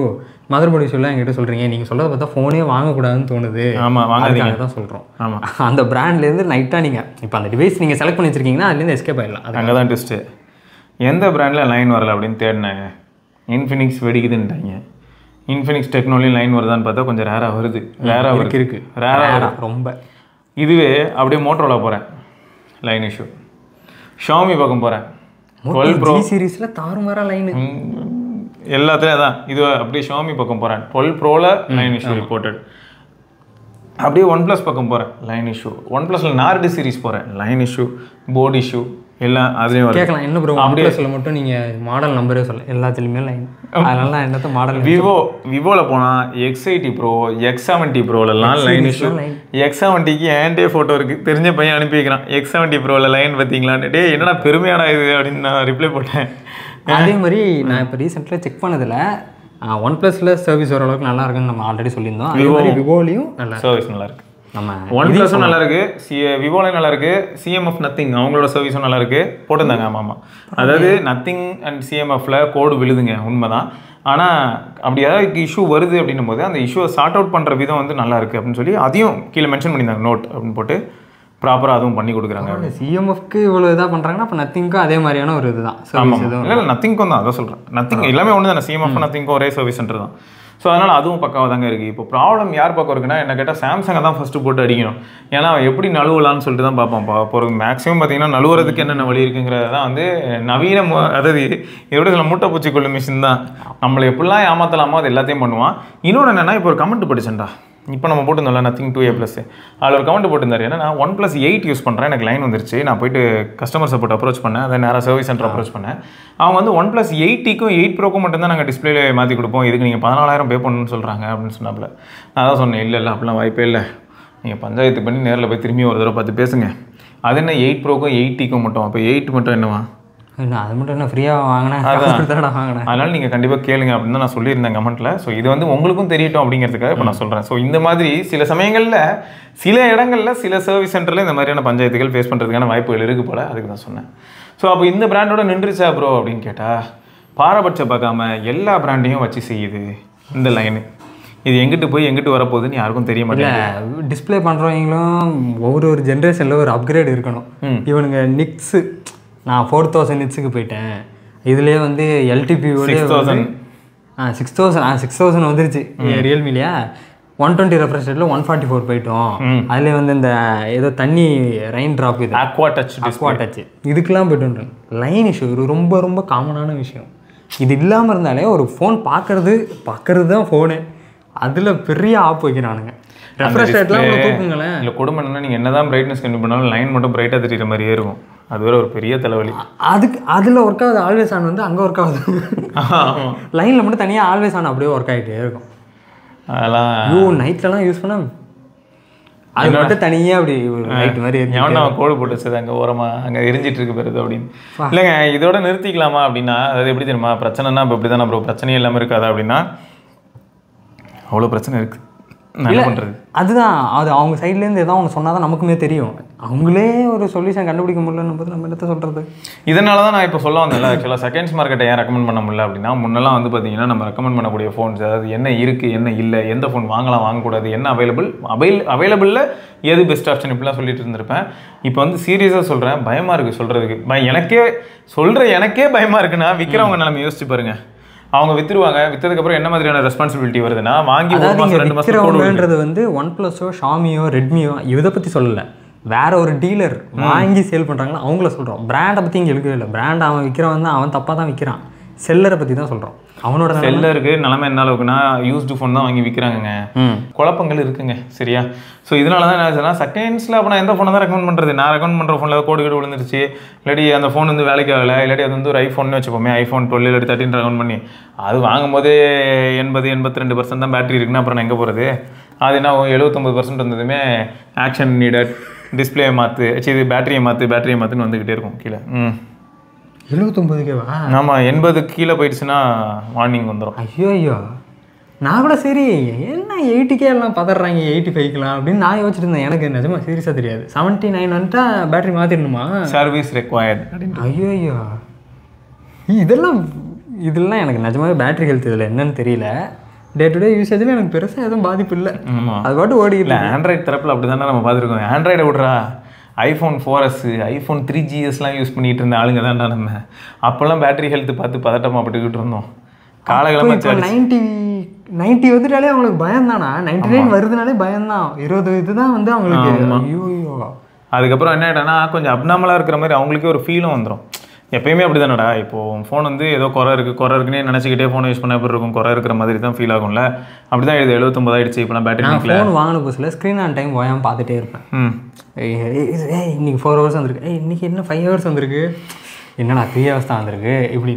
மதர் போர்டு இஷ்யூலாம் என்கிட்ட சொல்கிறீங்க. நீங்கள் சொல்கிறத பார்த்தா ஃபோனே வாங்கக்கூடாதுன்னு தோணுது. ஆமாம், வாங்காதீங்க தான் சொல்கிறோம். ஆமாம், அந்த பிராண்ட்லேருந்து நைட்டாக நீங்கள் இப்போ அந்த டிவைஸ் நீங்கள் செலக்ட் பண்ணி வச்சுருக்கீங்கன்னா அதுலேருந்து எஸ்கேப் ஆகிடலாம். அங்கே தான் ட்விஸ்ட்டு. எந்த பிராண்டில் லைன் வரல அப்படின்னு தேடினாங்க. இன்ஃபினிக்ஸ் வெடிக்குதுன்ட்டாங்க. இன்ஃபினிக்ஸ் டெக்னாலஜி லைன் வருதான்னு பார்த்தா கொஞ்சம் ரேராக வருது. இருக்குது ரேராக ரொம்ப. இதுவே அப்படியே மோட்டரோலா போகிறேன், லைன் இஷ்யூ. ஷாமி பக்கம் போகிறேன், 12 Pro சீரீஸில் தாறுமாறா லைனு எல்லாத்துலேயும் தான். இது அப்படியே ஷாமி பக்கம் போகிறேன், 12 Proல லைன் இஷ்யூ ரிப்போர்ட்டட். அப்படியே OnePlus பக்கம் போகிறேன், லைன் இஷ்யூ. OnePlusல நார்டு சீரிஸ் போகிறேன், லைன் இஷ்யூ, போர்டு இஷ்யூ எல்லாம் அதுலேயும் கேட்கலாம். என்ன ப்ரோ OnePlusல மட்டும் நீங்கள் மாடல் நம்பரே சொல்ல, எல்லாத்துலேயுமே லைன். அதனால என்னத்த மாடல். விவோவில் போனால் X80 Pro, X70 Proலலாம் லைன் இஷ்யூ. X70க்கு ஏன்டே ஃபோட்டோ இருக்குது, தெரிஞ்ச பையன் அனுப்பி வைக்கிறான். X70 Proல line பார்த்தீங்களான்னு. டே என்னடா பெருமையாடா இது அப்படின்னு நான் ரிப்ளை போட்டேன். அதே மாதிரி நான் இப்போ ரீசெண்டாக செக் பண்ணதில் OnePlusல சர்வீஸ் ஓரளவுக்கு நல்லா இருக்குன்னு நம்ம ஆல்ரெடி சொல்லியிருந்தோம். அதே மாதிரி விவோலையும் நல்லா சர்வீஸ் நல்லா இருக்குது. நம்ம OnePlusம் நல்லா இருக்கு, விவோலையும் நல்லா இருக்கு, CMF நத்திங் அவங்களோட சர்வீஸும் நல்லா இருக்கு போட்டிருந்தாங்க. ஆமாம், அதாவது நத்திங் அண்ட் CMFல கோடு விழுதுங்க, உண்மைதான். ஆனால் அப்படி ஏதாவது இஷ்யூ வருது அப்படின்னும் போது அந்த இஷ்யூவை சார்ட் அவுட் பண்ணுற விதம் வந்து நல்லா இருக்குது அப்படின்னு சொல்லி அதையும் கீழே மென்ஷன் பண்ணியிருந்தாங்க, நோட் அப்படின்னு போட்டு ப்ராப்பராக அதுவும் பண்ணி கொடுக்குறாங்க. CMFக்கு இவ்வளோ இதாக பண்ணுறாங்கன்னா அப்போ நத்திங்க்கும் அதே மாதிரியான ஒரு இதுதான். ஆமாம், இல்லை நத்திங்க்கும் தான், அதான் சொல்கிறேன். நத்திங் எல்லாமே ஒன்று தானே, CMF நத்திங்க்கும் ஒரே சர்வீஸ் சென்டர் தான். ஸோ அதனால் அதுவும் பக்காவாக தாங்க இருக்குது. இப்போ ப்ராப்ளம் யார் பக்கம் இருக்குன்னா, என்ன கேட்டால் சாம்சங்கை தான் ஃபஸ்ட்டு போட்டு அடிக்கணும். ஏன்னா எப்படி நழுவலான்னு சொல்லிட்டு தான் பார்ப்போம். போகிறது மேக்ஸிமம் பார்த்தீங்கன்னா நழுவுறதுக்கு என்னென்ன வழி இருக்குங்கிறது தான் வந்து நவீன அதாவது எப்படி சொல்ல மூட்டை பூச்சி கொள்ளு மிஷின் தான். நம்மளை எப்படிலாம் ஏமாற்றலாமோ அது எல்லாத்தையும் பண்ணுவான். இன்னொன்று என்னென்னா, இப்போ ஒரு கமெண்ட் படிச்சேன்டா, இப்போ நம்ம போட்டிருந்தோம்ல நத்திங் 2A+, அதில் ஒரு கமெண்ட் போட்டிருந்தாரு. ஏன்னா நான் OnePlus 8 யூஸ் பண்ணுறேன், எனக்கு லைன் வந்துருச்சு. நான் போயிட்டு கஸ்டமர் சப்போர்ட் அப்ரோச் பண்ணேன், அதை நேராக சர்வீஸ் சென்டர் அப்ரோச் பண்ணேன். அவங்க வந்து OnePlus 8க்கும் 8 Proக்கும் மட்டும்தான் நாங்கள் டிஸ்பிளே மாற்றி கொடுப்போம், இதுக்கு நீங்கள் 14,000 பே பண்ணணும்னு சொல்கிறாங்க அப்படின்னு சொன்னாப்புல. நான் தான் சொன்னேன், இல்லை அப்படிலாம் வாய்ப்பே இல்லை, நீங்கள் பஞ்சாயத்து பண்ணி நேரில் போய் திரும்பி ஒரு தடவை பார்த்து பேசுங்க. அது என்ன 8 Proக்கும் 8க்கும் மட்டும், அப்போ 8 மட்டும் என்னவா, அது மட்டும் என்ன ஃப்ரீயாக வாங்கினேன், வாங்கினேன். அதனால் நீங்கள் கண்டிப்பாக கேளுங்க அப்படின்னு தான் நான் சொல்லியிருந்தேன் கமெண்ட்டில். ஸோ இது வந்து உங்களுக்கும் தெரியட்டும் அப்படிங்கிறதுக்காக இப்போ நான் சொல்கிறேன். ஸோ இந்த மாதிரி சில சமயங்களில் சில இடங்களில் சில சர்வீஸ் சென்டரில் இந்த மாதிரியான பஞ்சாயத்துகள் ஃபேஸ் பண்ணுறதுக்கான வாய்ப்புகள் இருக்குது போல், அதுக்கு தான் சொன்னேன். ஸோ அப்போ இந்த பிராண்டோட நின்றுச்சா ப்ரோ அப்படின்னு கேட்டால், பாரபட்சம் பார்க்காம எல்லா பிராண்டையும் வச்சு செய்யுது இந்த லைனு. இது எங்கிட்டு போய் எங்கிட்டு வரப்போகுதுன்னு யாருக்கும் தெரிய மாட்டேங்குது. டிஸ்பிளே பண்ணுறவங்களும் ஒரு ஜென்ரேஷனில் ஒரு அப்கிரேட் இருக்கணும். இவனுங்க நிக்ஸு, நான் 4000 நிட்ஸுக்கு போயிட்டேன், இதுலேயே வந்து LTPOலே 6000 வந்துருச்சு ரியல்மிலையா. 120 ரெஃப்ரெஷ் ரேட்டில் 144 போயிட்டோம். அதில் வந்து இந்த ஏதோ தண்ணி ரெயின் ட்ராப், இது அக்வா டச் இதுக்கெல்லாம் போய்ட்டு லைன் இஷ்யூ ரொம்ப ரொம்ப காமனான விஷயம். இது இல்லாமல் இருந்தாலே ஒரு ஃபோன் பார்க்கறது தான் ஃபோனு, அதில் பெரிய ஆப் வைக்கிறானுங்க. ரெஃப்ரெஷ் ரேட்லாம் தூக்குங்களேன். இல்லை கொடுமை என்னன்னா, நீங்கள் என்ன தான் பிரைட்னஸ் கம்மி பண்ணாலும் லைன் மட்டும் பிரைட்டாக தெரியுற மாதிரியே இருக்கும். அது வேற ஒரு பெரிய தலைவலி. அதில் ஒர்க் ஆகுது, ஆல்வேஸ் ஆன் வந்து அங்கே ஒர்க் ஆகுது. லைனில் மட்டும் தனியாக ஆல்வேஸ் ஆன் அப்படியே ஒர்க் ஆகிட்டே இருக்கும். அதெல்லாம் நைட்லலாம் யூஸ் பண்ணால் அது மட்டும் தனியாக அப்படி லைட் மாதிரி எவன் அவன் கோடு போட்டு வச்சது அங்கே ஓரமாக அங்கே எரிஞ்சிட்டு இருக்கு பெருது அப்படின்னு. இல்லைங்க இதோட நிறுத்திக்கலாமா அப்படின்னா, அது எப்படி தெரியுமா, பிரச்சனைனா இப்போ இப்படி தானே ப்ரோ, பிரச்சனையே இல்லாமல் இருக்காதா அப்படின்னா அவ்வளோ பிரச்சனை இருக்குது. என்ன பண்ணுறது, அதுதான் அது அவங்க சைட்லேருந்து எதாவது ஒன்று சொன்னால் தான் நமக்குமே தெரியும். அவங்களே ஒரு சொல்யூஷன் கண்டுபிடிக்க முடியலன்னு போது நம்ம என்னத்த சொல்கிறது. இதனால தான் நான் இப்போ சொல்ல வந்தேன்ல, ஆக்சுவலாக செகண்ட்ஸ் மார்க்கெட்டை ஏன் ரெக்கமெண்ட் பண்ண முடியல அப்படின்னா, முன்னெல்லாம் வந்து பார்த்தீங்கன்னா நம்ம ரெக்கமெண்ட் பண்ணக்கூடிய ஃபோன்ஸ், அதாவது என்ன இருக்குது என்ன இல்லை, எந்த ஃபோன் வாங்கலாம் வாங்கக்கூடாது, என்ன அவைலபிளில் எது பெஸ்ட் ஆப்ஷன் இப்படிலாம் சொல்லிட்டு இருந்திருப்பேன். இப்போ வந்து சீரியஸாக சொல்கிறேன், பயமாக இருக்குது சொல்கிறதுக்கு. எனக்கே பயமாக இருக்குன்னா விற்கிறவங்க நிலைமை யோசிச்சு பாருங்க. அவங்க வித்துருவாங்க, விற்றதுக்கப்புறம் என்ன மாதிரியான ரெஸ்பான்சிபிலிட்டி வருதுன்னா, வாங்கி 1 மாதம் 2 மாதம் வந்து OnePlusஓ ஷாமியோ ரெட்மியோ இதை பற்றி சொல்லலை, வேற ஒரு டீலர் வாங்கி சேல் பண்ணுறாங்களா அவங்கள சொல்கிறோம். பிராண்டை பற்றி இங்கே எழுக்கவே இல்லை. பிராண்ட் அவன் விற்கிறவன் தான், அவன் தப்பாக தான் விற்கிறான். செல்லரை பற்றி தான் சொல்கிறோம். அவனோட செல்லருக்கு நிலைமை என்ன அளவுக்குன்னா, யூஸ்டு ஃபோன் தான் வாங்கி விற்கிறாங்க. குழப்பங்கள் இருக்குங்க, சரியா? ஸோ இதனால தான் என்ன ஆச்சுன்னா, செகண்ட்ஸில் அப்போ நான் எந்த ஃபோனை தான் ரெக்கமெண்ட் பண்ணுறது. நான் ரெக்கமெண்ட் பண்ணுற ஃபோனில் கோடு விழுந்துருச்சு, இல்லாட்டி அந்த ஃபோன் வந்து வேலைக்கு ஆகலை, இல்லாட்டி அது வந்து ஒரு ஐஃபோன் வச்சுப்போமே, iPhone 12 இல்லாட்டி 13 ரெக்கமெண்ட் பண்ணி அது வாங்கும்போதே 80-82% தான் பேட்டரி இருக்குன்னா அப்புறம் நான் எங்கே போகிறது? அது என்ன 79% இருந்ததுமே ஆக்ஷன் நீடட், டிஸ்பிளே மாற்று, இது பேட்டரியை மாற்றுன்னு வந்துக்கிட்டே இருக்கும் கீழே. 79Kவா? ஆமாம், 80 கீழே போயிடுச்சுன்னா வார்னிங் வந்துடும். ஐயோ நான் கூட சரி என்ன 80K எல்லாம் பதறாங்க, 85க்கலாம் அப்படின்னு நான் யோசிச்சுட்டு இருந்தேன். எனக்கு நிஜமாக சீரியஸாக தெரியாது. 79 வந்துட்டா பேட்டரி மாற்றிடணுமா? Service required. ஐயோ இதெல்லாம் எனக்கு நிஜமாவே பேட்டரி ஹெல்த் இதில் என்னன்னு தெரியல. டே டு டே யூசேஜில் எனக்கு பெருசாக எதுவும் பாதிப்பு இல்லை. அது பாட்டு ஓடிக்கல. ஆண்ட்ராய்டு தரப்பில் அப்படி தானே நம்ம பார்த்துருக்கோம். ஆண்ட்ராய்டை விட்றா, iPhone 4S, iPhone 3GSலாம் யூஸ் பண்ணிகிட்டு இருந்த ஆளுங்க தான்டா நம்ம. அப்போல்லாம் பேட்டரி ஹெல்த் பார்த்து பதட்டமாக பட்டுக்கிட்டு இருந்தோம். காலகிழமை 90 வந்துட்டாலே அவங்களுக்கு பயம் தானா? 99 வருதுனாலே பயம்தான். 20 இதுதான் வந்து அவங்களுக்கு. ஐயோ அதுக்கப்புறம் என்ன ஆகிட்டேன்னா, கொஞ்சம் அப்நார்மலாக இருக்கிற மாதிரி அவங்களுக்கே ஒரு ஃபீலும் வந்துடும். எப்பயுமே அப்படி தானடா, இப்போது ஃபோன் வந்து ஏதோ குறை இருக்குன்னே நினச்சிக்கிட்டே ஃபோனை யூஸ் பண்ண எப்படி இருக்கும், குறை இருக்கிற மாதிரி தான் ஃபீல் ஆகும்ல. அப்படி தான் இது 79 ஆகிடுச்சு. இப்போலாம் பேட்டரி ஃபோன் வாங்கின புதுசில் ஸ்க்ரீன் ஆன் டைம் ஓயாமல் பார்த்துட்டே இருப்பேன். இன்னைக்கு 4 ஹவர்ஸ் வந்திருக்கு, இன்னைக்கு என்ன 5 ஹவர்ஸ் வந்திருக்கு, என்னடா 3 ஹவர்ஸ் தான் வந்திருக்கு இப்படி.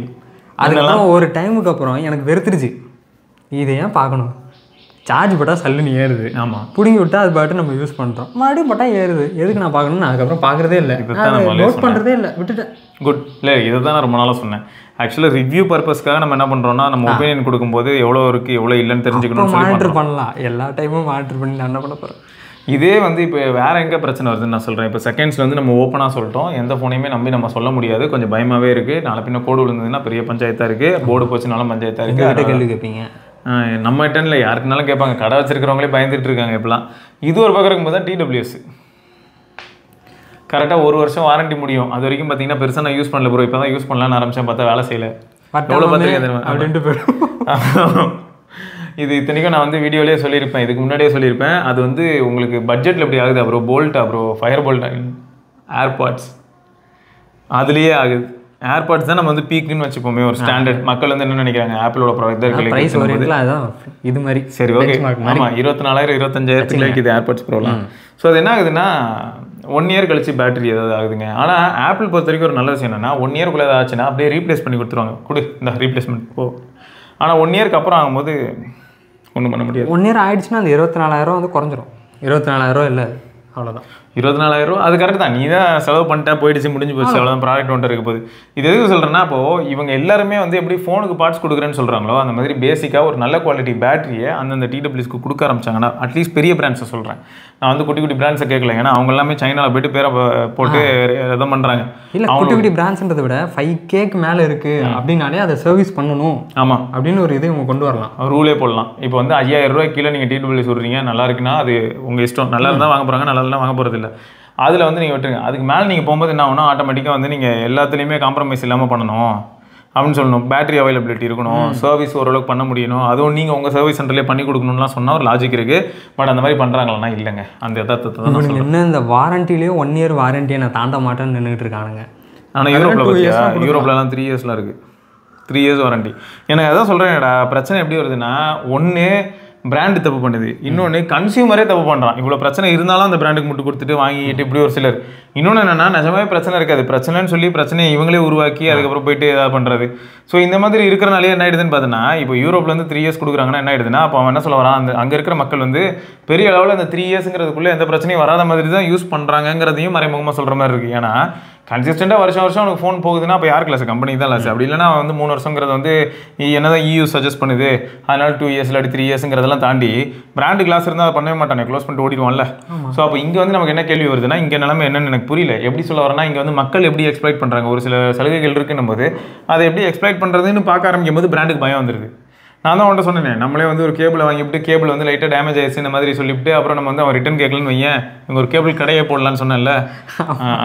அதெல்லாம் ஒரு டைமுக்கு அப்புறம் எனக்கு வெறுத்துருச்சு. இதை ஏன் பார்க்கணும்? சார்ஜ் போட்டால் சல்லுன்னு ஏறுது. ஆமாம், பிடிங்கி விட்டால் அது பாட்டு நம்ம யூஸ் பண்ணுறோம், மறுபடியும் போட்டால் ஏறுது. எதுக்கு நான் பார்க்கணும்னு அதுக்கப்புறம் பார்க்குறதே இல்லை, நோட் பண்ணுறதே இல்லை, விட்டுட்டேன். குட். இல்லை இதை தான் நான் ரொம்ப நாளாக சொன்னேன். ஆக்சுவலாக ரிவ்யூ பர்பஸ்க்காக நம்ம என்ன பண்ணுறோம்னா, நம்ம ஒப்பீனியன் கொடுக்கும்போது எவ்வளோ இருக்குது எவ்வளோ இல்லைன்னு தெரிஞ்சுக்கணும். மானிட்டர் பண்ணலாம், எல்லா டைமும் மானிட்டர் பண்ணி நான் என்ன பண்ண போகிறேன். இதே வந்து இப்போ வேறு எங்கே பிரச்சனை வருதுன்னு நான் சொல்கிறேன். இப்போ செகண்ட்ஸில் வந்து நம்ம ஓப்பனாக சொல்லிட்டோம், எந்த ஃபோனையுமே நம்பி நம்ம சொல்ல முடியாது, கொஞ்சம் பயமாகவே இருக்குது. நாளை பின்ன கோடு விழுந்ததுன்னா பெரிய பஞ்சாயத்தாக இருக்குது, போர்டு போச்சுனாலும் பஞ்சாயத்தாக இருக்குது. கேள்வி கேட்பீங்க, நம்ம கிட்டே யாருக்குனாலும் கேட்பாங்க. கடை வச்சிருக்கிறவங்களே பயந்துட்டு இருக்காங்க இப்போலாம். இது ஒரு பக்கம் இருக்கும்போது தான் TWS கரெக்டாக 1 வருஷம் வாரண்டி முடியும். அது வரைக்கும் பார்த்தீங்கன்னா பெருசாக நான் யூஸ் பண்ணல ப்ரோ, இப்போ தான் யூஸ் பண்ணலான்னு ஆரம்பித்தேன், பார்த்தா வேலை செய்யலை. எவ்வளோ பார்த்துருக்கேன் அப்படின்ட்டு போய்டும். இது இத்தனைக்கும் நான் வந்து வீடியோலேயே சொல்லியிருப்பேன், இதுக்கு முன்னாடியே சொல்லியிருப்பேன். அது வந்து உங்களுக்கு பட்ஜெட்டில் எப்படி ஆகுது அப்புறம் போல்ட்டா ப்ரோ, ஃபயர் போல்ட்டா, ஏர்பாட்ஸ் அதுலேயே ஆகுது. ஏர்பாட்ஸ் தான் நம்ம வந்து பீக்குன்னு வச்சுப்போமே, ஒரு ஸ்டாண்டர்ட். மக்கள் வந்து என்ன நினைக்கிறாங்க, ஆப்பிளோட ப்ராடக்ட் இது மாதிரி. சரி ஓகே, ஆமாம் 24,000 25,000 விற்கிது ஏர்பாட்ஸ் ப்ரோலாம். ஸோ அது என்ன ஆகுதுன்னா 1 இயர் கழிச்சு பேட்டரி ஏதாவது ஆகுதுங்க. ஆனால் ஆப்பிள் பொறுத்த வரைக்கும் ஒரு நல்ல விஷயம் என்னன்னா, 1 இயர்க்குள்ளே ஏதாவது ஆச்சுன்னா அப்படியே ரீப்ளேஸ் பண்ணி கொடுத்துருவாங்க, கொடு இந்த ரீப்ளேஸ்மெண்ட் போ. ஆனால் 1 இயருக்கு அப்புறம் ஆகும்போது ஒன்றும் பண்ண முடியாது. 1 இயர் ஆகிடுச்சுன்னா அந்த 24,000 வந்து குறைஞ்சிரும். 24,000 இல்லை, அவ்வளோதான். 24,000 அது கரெக்ட் தான். நீ தான் செலவு பண்ணிட்டா போயிடுச்சு, முடிஞ்சு போச்சு, அவ்வளோதான். ப்ராடக்ட் ஒன்று இருக்க போகுது. இது எதுக்கு சொல்கிறேன்னா, இப்போது இவங்க எல்லாருமே வந்து எப்படி ஃபோனுக்கு பார்ட்ஸ் கொடுக்குறேன்னு சொல்கிறாங்களோ, அந்த மாதிரி பேசிக்காக ஒரு நல்ல குவாலிட்டி பேட்டரியை அந்தந்த TWSக்கு கொடுக்க ஆரம்பிச்சாங்கன்னா, அட்லீஸ்ட் பெரிய பிராண்ட்ஸை சொல்கிறேன், நான் வந்து குட்டி குட்டி பிராண்ட்ஸை கேட்கல. ஏன்னா அவங்க எல்லாமே சைனாவில் போய்ட்டு பேரை போட்டு எதை பண்ணுறாங்க. இல்லை, குட்டி குட்டி பிராண்ட்ஸ்ன்றதை விட 5Kக்கு மேலே இருக்குது அப்படின்னாலே அதை சர்வீஸ் பண்ணணும். ஆமாம், அப்படின்னு ஒரு இதை இவங்க கொண்டு வரலாம், ரூலே போடலாம். இப்போ வந்து 5,000 ரூபாய் கீழே நீங்கள் TWS சொல்கிறீங்க, நல்லா இருக்குன்னா அது உங்கள் இஷ்டம். நல்லா இருந்தால் வாங்க போகிறாங்க, நல்லா இருந்தால் வாங்க போகிறது இல்லை. அதில் வந்து நீங்கள் விட்டுருங்க. அதுக்கு மேலே நீங்கள் போகும்போது என்ன ஆகுனா, ஆட்டோமேட்டிக்காக வந்து நீங்கள் எல்லாத்துலேயுமே காம்ப்ரமைஸ் இல்லாமல் பண்ணணும் அப்படின்னு சொல்லணும். பேட்டரி அவைலபிலிட்டி இருக்கணும், சர்வீஸ் ஓரளவுக்கு பண்ண முடியணும், அதுவும் நீங்கள் உங்கள் சர்வீஸ் சென்டர்லேயே பண்ணி கொடுக்கணும்லாம் சொன்னால் ஒரு லாஜிக் இருக்குது. பட் அந்த மாதிரி பண்ணுறாங்களா? இல்லைங்க. அந்த யதார்த்தத்தை தான் என்ன இந்த வாரண்டிலேயே 1 இயர் வாரண்டியை நான் தாண்ட மாட்டேன்னு நின்றுட்டு இருக்கானுங்க. ஆனால் யூரோப்லலாம் 3 இயர்ஸ்லாம் இருக்குது, 3 இயர்ஸ் வாரண்டி. எனக்கு அதான் சொல்கிறேன்டா, பிரச்சனை எப்படி வருதுன்னா, ஒன்று பிராண்டு தப்பு பண்ணுது, இன்னொன்று கன்சியூமரே தப்பு பண்ணுறான். இவ்வளோ பிரச்சனை இருந்தாலும் அந்த பிராண்டுக்கு முட்டு கொடுத்துட்டு வாங்கிட்டு இப்படி ஒரு சிலர். இன்னொன்று என்னென்னா நிஜமாவே பிரச்சனை இருக்காது, பிரச்சனைன்னு சொல்லி பிரச்சனையை இவங்களே உருவாக்கி அதுக்கப்புறம் போயிட்டு ஏதாவது பண்ணுறது. ஸோ இந்த மாதிரி இருக்கிறனாலே என்ன ஆயிடுதுன்னு பார்த்தோன்னா, இப்போ யூரோப்லேருந்து 3 years கொடுக்குறாங்கன்னா என்ன ஆயிடுதுன்னா, அப்போ அவன் என்ன சொல்ல வரான், அந்த அங்கே இருக்கிற மக்கள் வந்து பெரிய அளவில் அந்த 3 yearsங்கிறதுக்குள்ளே எந்த பிரச்சனையும் வராத மாதிரி தான் யூஸ் பண்ணுறாங்கிறதையும் மறைமுகமாக சொல்கிற மாதிரி இருக்குது. ஏன்னா கன்சிஸ்டண்டாக வருஷம் அவனுக்கு ஃபோன் போகுதுன்னா அப்போ யாருக்கு லாஸ்? கம்பெனி தான் லாஸ். அப்படி இல்லைனா வந்து 3 வருஷங்கிறது வந்து என்னதான் EU சஜஸ்ட் பண்ணுது, அதனால 2 years இல்லாட்டி 3 yearsங்கிறதெல்லாம் தாண்டி பிராண்டு கிளாஸ் இருந்தால் அதை பண்ணவே மாட்டானே, க்ளோஸ் பண்ணிட்டு ஓடிடுவான்ல. ஸோ அப்போ இங்கே வந்து நமக்கு என்ன கேள்வி வருதுன்னா, இங்கே நிலைமை என்னன்னு எனக்கு புரியல. எப்படி சொல்ல வரேன்னா, இங்கே வந்து மக்கள் எப்படி எக்ஸ்ப்ளாய்ட் பண்ணுறாங்க, ஒரு சில சலுகைகள் இருக்குன்னும் போது அதை எப்படி எக்ஸ்ப்ளாய்ட் பண்ணுறதுன்னு பார்க்க ஆரம்பிக்கும் போது பிராண்டுக்கு பயம் வந்துடுது. நான் தான் அவன்கிட்ட சொன்னேன், நம்மளே வந்து ஒரு கேபிளை வாங்கிவிட்டு கேபிள் வந்து லைட்டாக டேமேஜ் ஆயிடுச்சு இந்த மாதிரி சொல்லிவிட்டு அப்புறம் நம்ம வந்து அவன் ரிட்டன் கேட்கலன்னு வையன், இங்கே ஒரு கேபிள் கடையை போடலான்னு சொன்னேன்ல,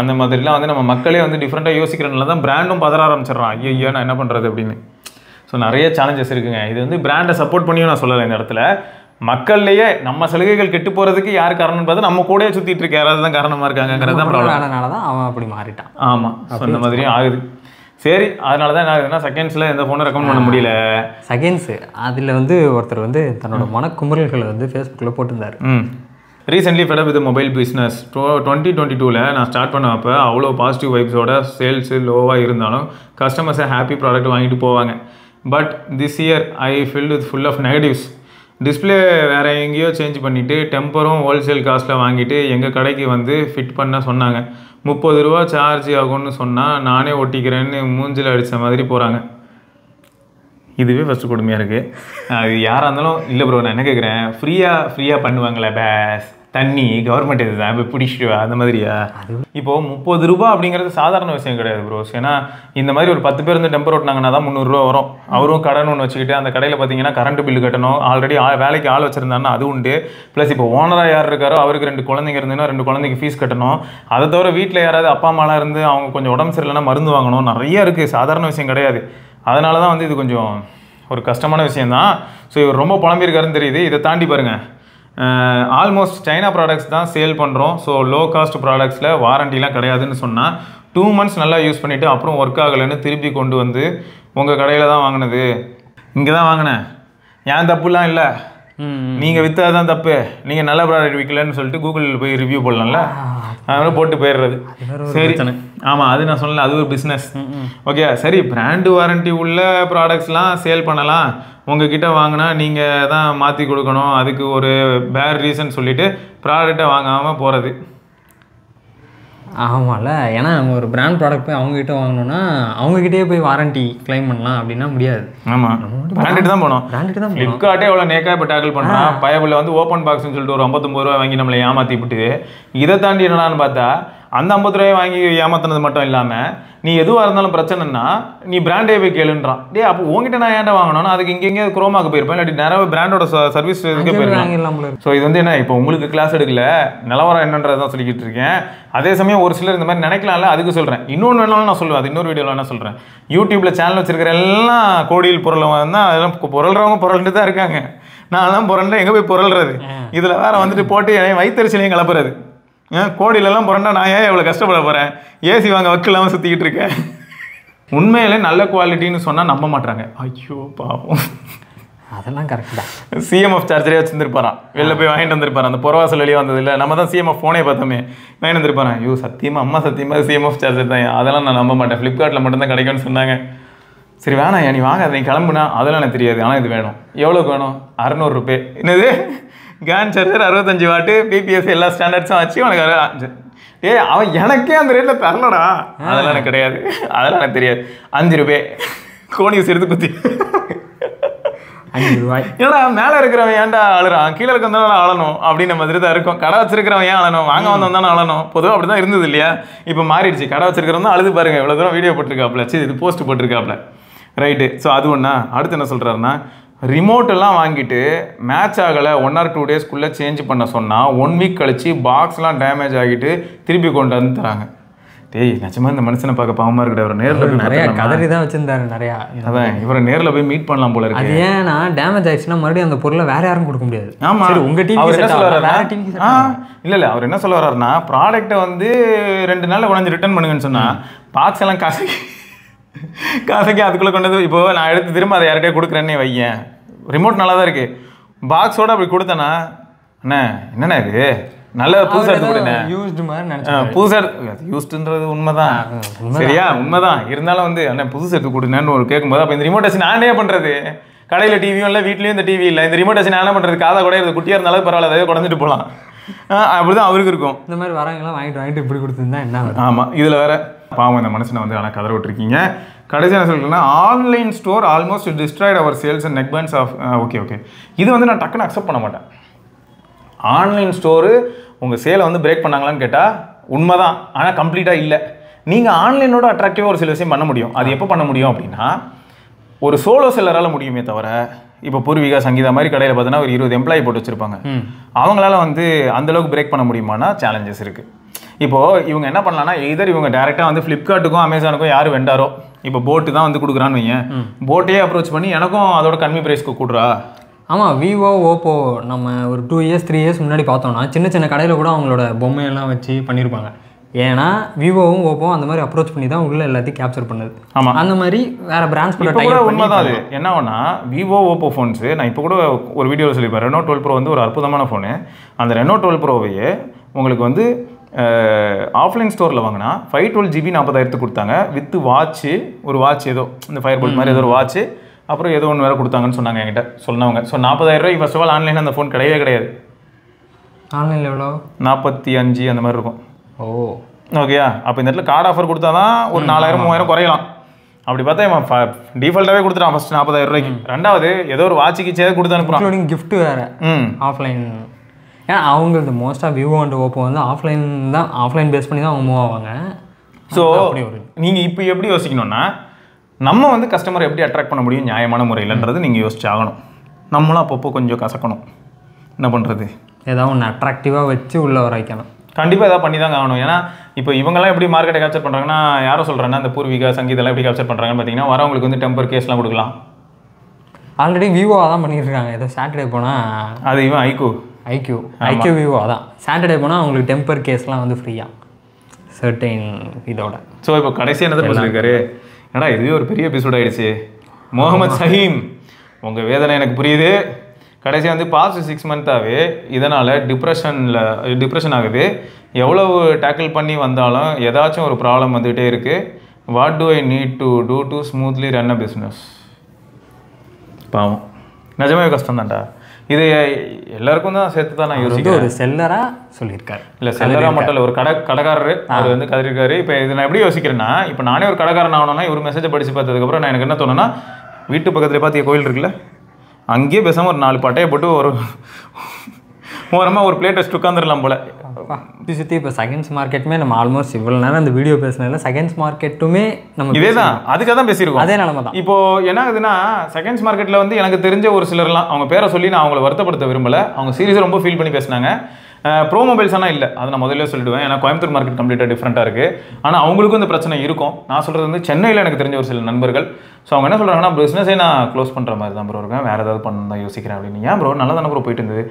அந்த மாதிரிலாம் வந்து நம்ம மக்களே வந்து டிஃப்ரெண்ட்டாக யோசிக்கிறனால தான் பிராண்டும் பதற ஆரம்பிச்சிடறான். ஐயோ நான் என்ன பண்ணுறது அப்படின்னு. ஸோ நிறைய சேலஞ்சஸ் இருக்குங்க. இது வந்து பிராண்டை சப்போர்ட் பண்ணியும் நான் சொல்லலை இந்த இடத்துல. மக்கள்லேயே நம்ம சலுகைகள் கெட்டு போகிறதுக்கு யார் காரணம்னு பார்த்து நம்ம கூடயே சுற்றிட்டு இருக்க யாராவது தான் காரணமாக இருக்காங்கிறது தான் ப்ராப்ளம். தான் அவன் அப்படி மாறிட்டான். ஆமாம், அந்த மாதிரியும் ஆகுது. சரி, அதனால தான் என்ன ஆகுதுன்னா, செகண்ட்ஸில் எந்த ஃபோனை ரெக்கமெண்ட் பண்ண முடியல. செகண்ட்ஸு அதில் வந்து ஒருத்தர் வந்து தன்னோட மனக்குமுறல்களை வந்து ஃபேஸ்புக்கில் போட்டிருந்தார். Recently fed up with mobile business 2022 நான் ஸ்டார்ட் பண்ணப்போ அவ்வளோ பாசிட்டிவ் வைப்ஸோட சேல்ஸு லோவாக இருந்தாலும் கஸ்டமர்ஸை ஹாப்பி ப்ராடக்ட் வாங்கிட்டு போவாங்க. But this year I filled with full of negatives. Display வேறு எங்கேயோ சேஞ்ச் பண்ணிவிட்டு டெம்பரும் ஹோல்சேல் காஸ்ட்டில் வாங்கிட்டு எங்கள் கடைக்கு வந்து ஃபிட் பண்ண சொன்னாங்க. 30 ரூபா சார்ஜ் ஆகும்னு சொன்னால் நானே ஒட்டிக்கிறேன்னு மூஞ்சில் அடித்த மாதிரி போகிறாங்க. இதுவே ஃபஸ்ட்டு கொடுமையாக இருக்குது. அது யாராக இருந்தாலும் இல்லை ப்ரோ, நான் என்ன கேட்குறேன், ஃப்ரீயாக பண்ணுவாங்களே பேஸ் தண்ணி கவர்மெண்ட் இது தான் இப்போ பிடிச்சிட்டு அந்த மாதிரியா? இப்போது 30 ரூபா அப்படிங்கிறது சாதாரண விஷயம் கிடையாது ப்ரோஸ். ஏன்னா இந்த மாதிரி ஒரு 10 பேர் வந்து டெம்பர் ஓட்டினாங்கன்னா தான் 300 ரூபா வரும். அவரும் கடன் ஒன்று வச்சுக்கிட்டு அந்த கடையில் பார்த்தீங்கன்னா கரண்ட் பில்லு கட்டணும், ஆல்ரெடி வேலைக்கு ஆள் வச்சுருந்தாங்கன்னா அது உண்டு. ப்ளஸ் இப்போ ஓனராக யார் இருக்காரோ அவருக்கு 2 குழந்தைங்க இருந்ததுன்னா 2 குழந்தைக்கு ஃபீஸ் கட்டணும். அதை தவிர வீட்டில் யாராவது அப்பா அம்மாலாம் இருந்து அவங்க கொஞ்சம் உடம்பு சரியில்லைன்னா மருந்து வாங்கணும். நிறைய இருக்குது, சாதாரண விஷயம் கிடையாது. அதனால தான் வந்து இது கொஞ்சம் ஒரு கஷ்டமான விஷயந்தான். ஸோ இவர் ரொம்ப புலம்பியிருக்காருன்னு தெரியுது. இதை தாண்டி பாருங்கள், ஆல்மோஸ்ட் சைனா ப்ராடக்ட்ஸ் தான் சேல் பண்ணுறோம். ஸோ லோ காஸ்ட் ப்ராடக்ட்ஸில் வாரண்டிலாம் கிடையாதுன்னு சொன்னால் 2 months நல்லா யூஸ் பண்ணிவிட்டு அப்புறம் ஒர்க் ஆகலைன்னு திருப்பி கொண்டு வந்து உங்கள் கடையில் தான் வாங்கினது, இங்கே தான் வாங்கினேன், ஏன் தப்புலாம் இல்லை, நீங்கள் விற்றா தான் தப்பு, நீங்கள் நல்ல ப்ராடக்ட் விற்கலன்னு சொல்லிட்டு கூகுளில் போய் ரிவ்யூ போடலாம்ல, அதனால போட்டு போயிடுறது. சரி, ஆமாம், அது நான் சொல்லலை, அது ஒரு பிஸ்னஸ். ஓகே சரி, பிராண்டு வாரண்டி உள்ள ப்ராடக்ட்ஸ்லாம் சேல் பண்ணலாம், உங்ககிட்ட வாங்கினா நீங்கள் தான் மாற்றி கொடுக்கணும், அதுக்கு ஒரு பேட் ரீசன் சொல்லிவிட்டு ப்ராடக்டை வாங்காமல் போகிறது. ஆமாம்ல, ஏன்னா நம்ம ஒரு பிராண்ட் ப்ராடக்ட் போய் அவங்ககிட்ட வாங்கினோன்னா அவங்ககிட்டயே போய் வாரண்டி கிளைம் பண்ணலாம் அப்படின்னா முடியாது. ஆமாம், பிராண்டட் தான் போனோம். ஃப்ளிப்கார்ட்டே எவ்வளோ நேக்காக இப்போ டேக்கிள் பண்ணுறான். பயபில் வந்து ஓப்பன் பாக்ஸ்ன்னு சொல்லிட்டு ஒரு 59 ரூபா வாங்கி நம்மளை ஏமாற்றி விட்டு, இதை தாண்டி என்னடான்னு பார்த்தா அந்த 50 ரூபாய் வாங்கி ஏமாத்தினது மட்டும் இல்லாமல் நீ எதுவாக இருந்தாலும் பிரச்சனைன்னா நீ பிராண்டே போய் கேளுன்றான். டே அப்போ உங்ககிட்ட நான் ஏன்டா வாங்கணும்னா அதுக்கு இங்கே குரோமாக்கு போயிருப்பேன், இல்லாட்டி நிறைய பிராண்டோட சர்வீஸ் இதுக்கே போயிருக்கேன். ஸோ இது வந்து என்ன, இப்போ உங்களுக்கு கிளாஸ் எடுக்கல, நிலவரம் என்னன்றதை தான் சொல்லிக்கிட்டு இருக்கேன். அதே சமயம் ஒரு சிலர் இந்த மாதிரி நினைக்கலாம்ல, அதுக்கு சொல்கிறேன். இன்னொன்று வேணாலும் நான் சொல்லுவேன், அது இன்னொரு வீடியோவில் வேணால் சொல்கிறேன். யூடியூப்பில் சேனல் வச்சிருக்கிற எல்லாம் கோடியில் பொருளவங்க தான், அதெல்லாம் பொருள்றவங்க பொருள்ட்டு தான் இருக்காங்க. நான் பொருள்ல எங்கே போய் பொருள்றது, இதில் வேறு வந்துட்டு போட்டு என் வயிற்றுச்சலையும் கிளப்புறது. கோடியிலலாம் புரண்டா நான் ஏன் எவ்வளோ கஷ்டப்பட போகிறேன், ஏசி வாங்க வக்கு இல்லாமல் சுற்றிக்கிட்டு இருக்கேன். உண்மையிலே நல்ல குவாலிட்டின்னு சொன்னால் நம்ப மாட்டாங்க. ஐயோ பாவம், அதெல்லாம் கரெக்ட் தான். சிஎம்எஃப் சார்ஜரே வச்சுருந்துருப்பாரான், வெளில போய் வாங்கிட்டு வந்திருப்பாரான். அந்த புறவாசல் வெளியே வந்தது இல்லை, நம்ம தான் சிஎம்எஃப் ஃபோனே பார்த்தோமே, வாங்கிட்டு வந்திருப்பாரான். ஐயோ சத்தியமாக அம்மா சத்தியமாக சிஎம்எஃப் சார்ஜர் தான், அதெல்லாம் நான் நம்ப மாட்டேன், ஃப்ளிப்கார்ட்டில் மட்டும்தான் கிடைக்கும்னு சொன்னாங்க. சரி வேணாம் நீ வாங்க, அதை கிளம்புனா அதெல்லாம் எனக்கு தெரியாது, ஆனால் இது வேணும். எவ்வளோக்கு வேணும்? 600 ரூபாய். என்னது கேன் சார்ஜர் 65 வாட்டு, பிபிஎஸ் எல்லா ஸ்டாண்டர்ட்ஸும் வச்சு உனக்கு அவன் எனக்கே அந்த ரேட்டில் தரலடா. அதெல்லாம் எனக்கு கிடையாது, அதெல்லாம் எனக்கு தெரியாது. 5 ரூபாய் கோனியூஸ் எடுத்து குத்தி 5 ரூபாய். ஏன்னா மேலே இருக்கிறவன் ஏன்டா அழுறான், கீழே இருக்கிறதால அழணும் அப்படின்ற மாதிரி தான் இருக்கும். கடை வச்சிருக்கிறவன் ஏன் அழணும், வாங்க வந்தவன் தானே அழணும். பொதுவாக அப்படி தான் இருந்தது இல்லையா? இப்போ மாறிடுச்சு. கடை வச்சிருக்கிறவன் தான் அழுது பாருங்க, இவ்வளோ தூரம் வீடியோ போட்டிருக்காப்புல, சரி இது போஸ்ட் போட்டிருக்காப்புல, ரைட்டு. ஸோ அது ஒன்றா. அடுத்து என்ன சொல்கிறாருன்னா, ரிமோட் எல்லாம் வாங்கிட்டு மேட்ச் ஆகலை 1 or 2 daysக்குள்ளே சேஞ்ச் பண்ண சொன்னால் 1 week கழிச்சு பாக்ஸ்லாம் டேமேஜ் ஆகிட்டு திருப்பி கொண்டு வந்து தராங்க. டேய் நிஜமாக இந்த மனுஷனை பார்க்க பாவமாக இருக்கட்டும், அவர் நேரில் போய் நிறையா கதறி தான் வச்சுருந்தாரு நிறையா. அதான் இவரை நேரில் போய் மீட் பண்ணலாம் போல இருக்கு. அது ஏன்னா டேமேஜ் ஆயிடுச்சுன்னா மறுபடியும் அந்த பொருளை வேற யாரும் கொடுக்க முடியாது. ஆமாம், உங்கள் டீம் அவர் என்ன சொல்லுவாருன்னா, இல்லை அவர் என்ன சொல்ல வர்றாருன்னா, ப்ராடக்ட்டை வந்து 2 நாளில் உடஞ்சி ரிட்டர்ன் பண்ணுங்கன்னு சொன்னால் பாக்ஸ் எல்லாம் காசுக்கு அதுக்குள்ளே கொண்டு வந்து, இப்போது நான் எடுத்து திரும்ப அதை யார்கிட்டயே கொடுக்குறேன்னே வையேன், ரிமோட் நல்லா தான் இருக்குது, பாக்ஸோட அப்படி கொடுத்தேண்ணா, அண்ணே என்னண்ணே இது நல்ல புதுசாக எடுத்து கொடுண்ணே, யூஸ்டு மாதிரி நினச்சேன். புதுசாக யூஸ்டுன்றது உண்மைதான், சரியா உண்மைதான். இருந்தாலும் வந்து அண்ணே புதுசு எடுத்து கொடுனேன்னு ஒரு கேட்கும்போது, அப்போ இந்த ரிமோட் வச்சு நான் என்ன பண்ணுறது? கடையில் டிவியும் இல்லை, வீட்லேயும் இந்த டிவி இல்லை, இந்த ரிமோட் வச்சு நான் என்ன பண்ணுறது? காதை கூட இது குட்டியாக இருந்தாலும் பரவாயில்ல, அதையே குறைஞ்சிட்டு போகலாம். அப்படிதான் அவருக்கு இருக்கும். இந்த மாதிரி வரவங்களாம் வாங்கிட்டு இப்படி கொடுத்துருந்தா என்ன வரும்? ஆமாம், இதில் வேற பாவம் இந்த மனுஷனை வந்து ஆனால் கதற விட்டுருக்கீங்க. கடைசி என்ன சொல்கிறேன்னா, online store almost destroyed our sales and neck bands off. Okay இது வந்து நான் டக்குன்னு அக்செப்ட் பண்ண மாட்டேன். ஆன்லைன் ஸ்டோரு உங்கள் சேலை வந்து பிரேக் பண்ணாங்களான்னு கேட்டால் உண்மைதான், ஆனால் கம்ப்ளீட்டாக இல்லை. நீங்கள் ஆன்லைனோட அட்ராக்டிவாக ஒரு சில விஷயம் பண்ண முடியும். அது எப்போ பண்ண முடியும் அப்படின்னா, ஒரு சோலோ செல்லரால் முடியுமே தவிர, இப்போ பூர்விகா சங்கீதா மாதிரி கடையில் பார்த்தீங்கன்னா ஒரு 20 எம்ப்ளாயி போட்டு வச்சுருப்பாங்க. அவங்களால வந்து அந்தளவுக்கு பிரேக் பண்ண முடியுமானா சேலஞ்சஸ் இருக்குது. இப்போது இவங்க என்ன பண்ணலான்னா, எதர் இவங்க டேரெக்டாக வந்து ஃப்ளிப்கார்ட்டுக்கும் அமேசானுக்கும் யார் வெண்டாரோ, இப்போ போட்டு தான் வந்து கொடுக்குறான்னு வைங்க, போட்டையே அப்ரோச் பண்ணி எனக்கும் அதோட கம்மி ப்ரைஸ்க்கு கூடுறா. ஆமாம், விவோ ஓப்போ நம்ம ஒரு 2 இயர்ஸ் 3 இயர்ஸ் முன்னாடி பார்த்தோம்னா சின்ன கடையில் கூட அவங்களோட பொம்மையெல்லாம் வச்சு பண்ணியிருப்பாங்க. ஏன்னா விவோவும் ஓப்போவும் அந்த மாதிரி அப்ரோச் பண்ணி தான் உள்ள எல்லாத்தையும் கேப்சர் பண்ணுது. ஆமாம், அந்த மாதிரி வேறு பிராண்ட்ஸ் கூட உண்மைதான். அது என்ன ஆகுனா, விவோ ஓப்போ ஃபோன்ஸு நான் இப்போ கூட ஒரு வீடியோவில் சொல்லியிருப்பேன். ரெனோ 12 ப்ரோ வந்து ஒரு அற்புதமான ஃபோனு. அந்த ரெனோ 12 ப்ரோவையே உங்களுக்கு வந்து ஆஃப்லைன் ஸ்டோரில் வாங்கினா 512 GB 40,000 கொடுத்தாங்க. வித் வாட்ச்சு, ஒரு வாட்ச் ஏதோ இந்த ஃபயர் போல்ட் மாதிரி ஏதோ ஒரு வாட்ச்சு, அப்புறம் ஏதோ ஒன்று வேறு கொடுத்தாங்கன்னு சொன்னாங்க என்கிட்ட சொன்னவங்க. ஸோ 40,000 ரூபாய்க்கு ஃபர்ஸ்ட் ஆஃப் ஆல் ஆன்லைனில் அந்த ஃபோன் கிடையாது. ஆன்லைனில் எவ்வளோ? 45 அந்த மாதிரி இருக்கும். ஓ ஓகேயா? அப்போ இந்த இடத்துல கார்டு ஆஃபர் கொடுத்தா தான் ஒரு 4,000-3,000 குறையலாம். அப்படி பார்த்தா இவன் டிஃபால்ட்டாகவே கொடுத்துட்டான் ஃபஸ்ட் 40,000 ரூபாய்க்கு. ரெண்டாவது ஏதோ ஒரு வாட்சுக்கு சேர் கொடுத்து அனுப்புறான், இன்க்ளூடிங் கிஃப்ட் வேறு. ஆஃப்லைன் ஏன்னா அவங்களுக்கு மோஸ்ட்டாக விவோ அண்ட் ஓப்போ வந்து ஆஃப்லைன் பேஸ் பண்ணி தான் அவங்க மூவ் ஆவாங்க. ஸோ நீங்கள் இப்போ எப்படி யோசிக்கணும்னா, நம்ம வந்து கஸ்டமரை எப்படி அட்ராக்ட் பண்ண முடியும் நியாயமான முறையில்ன்றது நீங்கள் யோசிச்சாகணும். நம்மளும் அப்பப்போ கொஞ்சம் கசக்கணும். என்ன பண்ணுறது? ஏதாவது ஒன்று அட்ராக்டிவாக வச்சு உள்ளே வர வைக்கணும். கண்டிப்பாக எதாவது பண்ணி தாங்க ஆகணும். ஏன்னா இப்போ இவங்கெல்லாம் எப்படி மார்க்கெட்டை கேப்சர் பண்ணுறாங்கன்னா, யாரோ சொல்கிறேன்னா இந்த பூர்விகா சங்கீதெல்லாம் எப்படி கேப்சர் பண்ணுறாங்கன்னு பார்த்தீங்கன்னா, வரவங்களுக்கு வந்து டெம்பர் கேஸ்லாம் கொடுக்கலாம். ஆல்ரெடி விவோ அதான் பண்ணியிருக்காங்க. ஏதோ சாட்டர்டே போனால் அது இவன் ஐக்யூ விவோ அதான் சாட்டர்டே போனால் அவங்களுக்கு டெம்பர் கேஸ்லாம் வந்து ஃப்ரீயாக சர்டைன் இதோட. ஸோ இப்போ கடைசி என்னது சொல்லியிருக்காரு, ஏன்னா இதுவே ஒரு பெரிய எபிசோட் ஆகிடுச்சு. முகமது சஹீம், உங்கள் வேதனை எனக்கு புரியுது. கடைசியாக வந்து பாஸ்ட் 6 மந்த்தாகவே இதனால் டிப்ரெஷன் ஆகுது. எவ்வளவு டேக்கிள் பண்ணி வந்தாலும் ஏதாச்சும் ஒரு ப்ராப்ளம் வந்துகிட்டே இருக்குது. What do I need to do to smoothly run a business? பாவம், நிஜமே கஷ்டம் தான்டா இது. எல்லாருக்கும் தான் சேர்த்து தான் நான் யோசிக்கிறேன். ஒரு செல்லராக சொல்லியிருக்காரு. இல்லை செல்லராக மட்டும் இல்லை, ஒரு கடைக்காரரு அவர் வந்து கதறிருக்காரு. இப்போ இது நான் எப்படி யோசிக்கிறேன்னா, இப்போ நானே ஒரு கடைக்காரன் ஆகணும்னா இவர் மெசேஜை படித்து பார்த்ததுக்கப்புறம் நான் எனக்கு என்ன தோணுன்னா, வீட்டு பக்கத்தில் பார்த்திய கோயில் இருக்குல்ல, அங்கேயே பேசாமல் ஒரு 4 பட்டையை போட்டு ஒரு ஓரமாக ஒரு பிளேட் வச்சுட்டு உட்காந்துடலாம் போல். சுற்றி இப்போ செகண்ட்ஸ் மார்க்கெட்டுமே நம்ம ஆல்மோஸ்ட் இவ்வளோ நேரம் அந்த வீடியோ பேசினால செகண்ட்ஸ் மார்க்கெட்டுமே நம்ம இதே தான், அதுக்காக தான் பேசியிருக்கோம். அதே நிலமை தான். இப்போது என்ன ஆகுதுன்னா, செகண்ட்ஸ் மார்க்கெட்டில் வந்து எனக்கு தெரிஞ்ச ஒரு சிலர்லாம், அவங்க பேரை சொல்லி நான் அவங்கள வருத்தப்படுத்த விரும்பலை, அவங்க சீரியஸாக ரொம்ப ஃபீல் பண்ணி பேசினாங்க. ப்ரோ மொபைல்ஸ் ஆனால் இல்லை, அதை நான் முதல்ல சொல்லிடுவேன். ஏன்னா கோயம்புத்தூர் மார்க்கெட் கம்ப்ளீட்டாக டிஃப்ரெண்ட்டாக இருக்குது. ஆனால் அவங்களுக்கும் இந்த பிரச்சனை இருக்கும். நான் சொல்கிறது வந்து சென்னையில் எனக்கு தெரிஞ்ச ஒரு சில நண்பர்கள். ஸோ அவங்க என்ன சொல்கிறாங்கன்னா, பிஸ்னஸே நான் க்ளோஸ் பண்ணுற மாதிரி தான் ப்ரோ இருக்கேன், வேறு ஏதாவது பண்ணணும் தான் யோசிக்கிறேன் அப்படின்னு. ஏன் ப்ரோ, நல்லா தானே ப்ரோ போயிட்டு இருந்தது?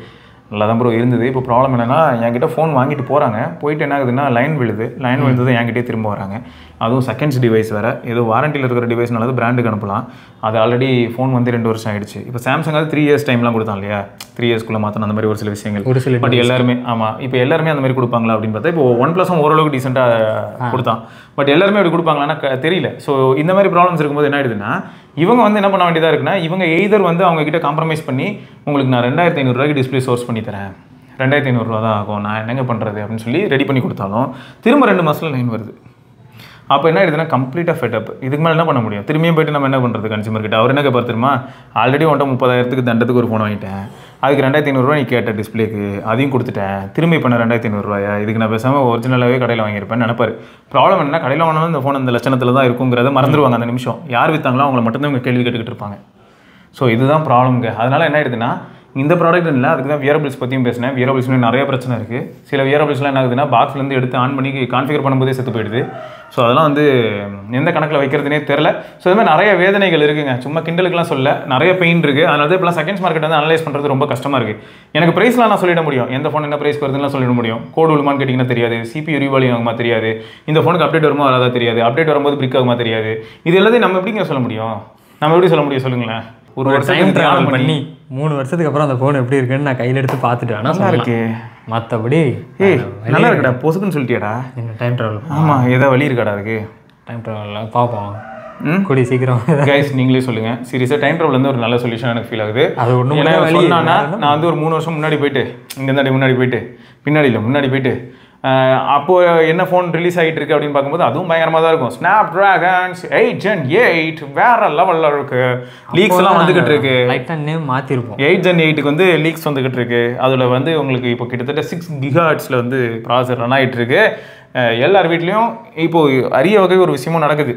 நல்லா தான் ப்ரோ இருந்தது. இப்போ ப்ராப்ளம் என்னென்னா, என்கிட்ட ஃபோன் வாங்கிட்டு போகிறாங்க, போயிட்டு என்ன ஆகுதுன்னா லைன் விழுந்தது என்கிட்டே திரும்ப வராங்க. அதுவும் செகண்ட்ஸ் டிவைஸ் வேறு, ஏதோ வாரண்டியில் இருக்கிற டிவைஸ்னால பிராண்டுக்கு அனுப்பலாம். அது ஆல்ரெடி ஃபோன் வந்து 2 வருஷம் ஆகிடுச்சு. இப்போ சாம்சங் அது 3 இயர்ஸ் டைம்லாம் கொடுத்தான் இல்லையா, 3 இயர்ஸ்க்குள்ளே மாற்றணும் அந்த மாதிரி ஒரு சில விஷயங்கள். பட் எல்லாருமே இப்போ எல்லாருமே அந்த மாதிரி கொடுப்பாங்களா அப்படின்னு பார்த்தா, இப்போ OnePlus ஓரளவுக்கு டீசெண்டாக கொடுத்தான். பட் எல்லாருமே அப்படி கொடுப்பாங்களான்னா தெரியல. ஸோ இந்த மாதிரி ப்ராப்ளம்ஸ் இருக்கும்போது என்ன ஆயிடுதுன்னா, இவங்க வந்து என்ன பண்ண வேண்டியதாக இருக்குன்னா, இவங்க எய்தர் வந்து அவங்க கிட்ட காம்ப்ரமைஸ் பண்ணி, உங்களுக்கு நான் 2,500 ரூபாய்க்கு டிஸ்பிளே சோர்ஸ் பண்ணி தரேன், 2,500 ரூபா தான் ஆகும், நான் என்னங்க பண்ணுறது அப்படின்னு சொல்லி ரெடி பண்ணி கொடுத்தாலும் திரும்ப 2 மாதத்தில் லைன் வருது. அப்போ என்ன ஆயிடுதுன்னா, கம்ப்ளீட்டாக ஃபெட்டப். இதுக்கு மேலே என்ன பண்ண முடியும்? திரும்பியும் போய்ட்டு நம்ம என்ன பண்ணுறது? கன்சியூமர் கிட்ட அவர் என்ன கேட்பார் தெரியுமா, ஆல்ரெடி உன்ட்ட 30,000 தண்டத்துக்கு ஒரு ஃபோன் வாங்கிட்டேன், அதுக்கு 2,500 ரூபா நீ கேட்ட டிஸ்பிளேக்கு, அதையும் கொடுத்துட்டேன், திரும்பி பண்ண 2,500 ரூபாயா, இதுக்கு நான் பேசாமல் ஒரிஜினலாகவே கடையில் வாங்கியிருப்பேன்னு நினைப்பார். ப்ராப்ளம் என்ன, கடையில் வாங்கினாலும் இந்த ஃபோன் அந்த லட்சணத்தில் தான் இருக்குங்கிறத மறந்துடுவாங்க அந்த நிமிஷம். யார் விற்றாங்களோ அவங்கள மட்டும்தான் இவங்க கேள்வி கேட்டுக்கிட்டு இருப்பாங்க. ஸோ இதுதான் ப்ராப்ளம்ங்க. அதனால் என்ன ஆயிடுதுன்னா, இந்த ப்ராடக்ட் இல்லை, அதுக்கு தான் வியரபிள்ஸ் பற்றியும் பேசினேன். வியரபிள்ஸ்லேயும் நிறைய பிரச்சனை இருக்குது. சில வியரபிள்ஸ்லாம் என்ன ஆகுதுன்னா, பாக்ஸ்லேருந்து எடுத்து ஆன் பண்ணி கான்ஃபிகர் பண்ணும்போதே செத்து போயிடுது. ஸோ அதெல்லாம் வந்து எந்த கணக்கில் வைக்கிறதுனே தெரில. ஸோ இது மாதிரி நிறைய வேதனைகள் இருக்குங்க. சும்மா கிண்டலுக்குலாம் சொல்ல, நிறைய பெயின் இருக்குது. அதனால தான் இப்போலாம் செகண்ட்ஸ் மார்க்கெட் வந்து அனலைஸ் பண்ணுறது ரொம்ப கஷ்டமாக இருக்குது. எனக்கு ப்ரைஸ்லாம் நான் சொல்லிட முடியும், எந்த ஃபோன் என்ன ப்ரைஸ் வருதுன்னு சொல்லிட முடியும். கோடு விழுமான்னு கேட்டிங்கன்னா தெரியாது, CPU ரீவால்யூ ஆகுமா தெரியாது, இந்த ஃபோனுக்கு அப்டேட் வருமா வராதா தெரியாது, அப்டேட் வரும்போது பிரிக் ஆகுமா தெரியாது. இது எல்லாத்தையும் நம்ம எப்படிங்க சொல்ல முடியும்? நம்ம எப்படி சொல்ல முடியும் சொல்லுங்களேன்? ஒரு டைம் வருஷத்துக்கு ட்ராவல் பண்ணி 3 வருஷத்துக்கு அப்புறம் அந்த ஃபோன் எப்படி இருக்குன்னு நான் கையில் எடுத்து பார்த்துட்டு வேணா நல்லா இருக்கு. மற்றபடி நல்லா இருக்குடா, பொசுக்குன்னு சொல்லிட்டியாடா. என்ன டைம் ட்ராவல் ஆமாம், ஏதாவது வழி இருக்காடா அதுக்கு? டைம் ட்ராவலில் பார்ப்போம் கூடி சீக்கிரம். கைஸ் நீங்களே சொல்லுங்க, சீரியஸாக டைம் ட்ராவல் வந்து ஒரு நல்ல சொல்யூஷன் எனக்கு ஃபீல் ஆகுது. அது ஒன்றும் சொன்னா நான் வந்து ஒரு 3 வருஷம் முன்னாடி போயிட்டு இங்கே முன்னாடி போயிட்டு முன்னாடி போயிட்டு அப்போ என்ன ஃபோன் ரிலீஸ் ஆகிட்டு இருக்கு அப்படின்னு பார்க்கும்போது அதுவும் பயங்கரமாக தான் இருக்கும். ஸ்னாப் டிராகன்ஸ் 8 Gen 8 வேற லெவலில் இருக்கு. லீக்ஸ் எல்லாம் வந்துகிட்டு இருக்கு. லைட்டாக நேம் மாற்றிருப்போம். 8 Gen 8க்கு வந்து லீக்ஸ் வந்துகிட்டு இருக்கு. அதில் வந்து உங்களுக்கு இப்போ கிட்டத்தட்ட 6 GHz வந்து ப்ராசர் ரன் ஆகிட்டு இருக்கு. எல்லார் வீட்லேயும் இப்போ அரிய வகை ஒரு விஷயமும் நடக்குது.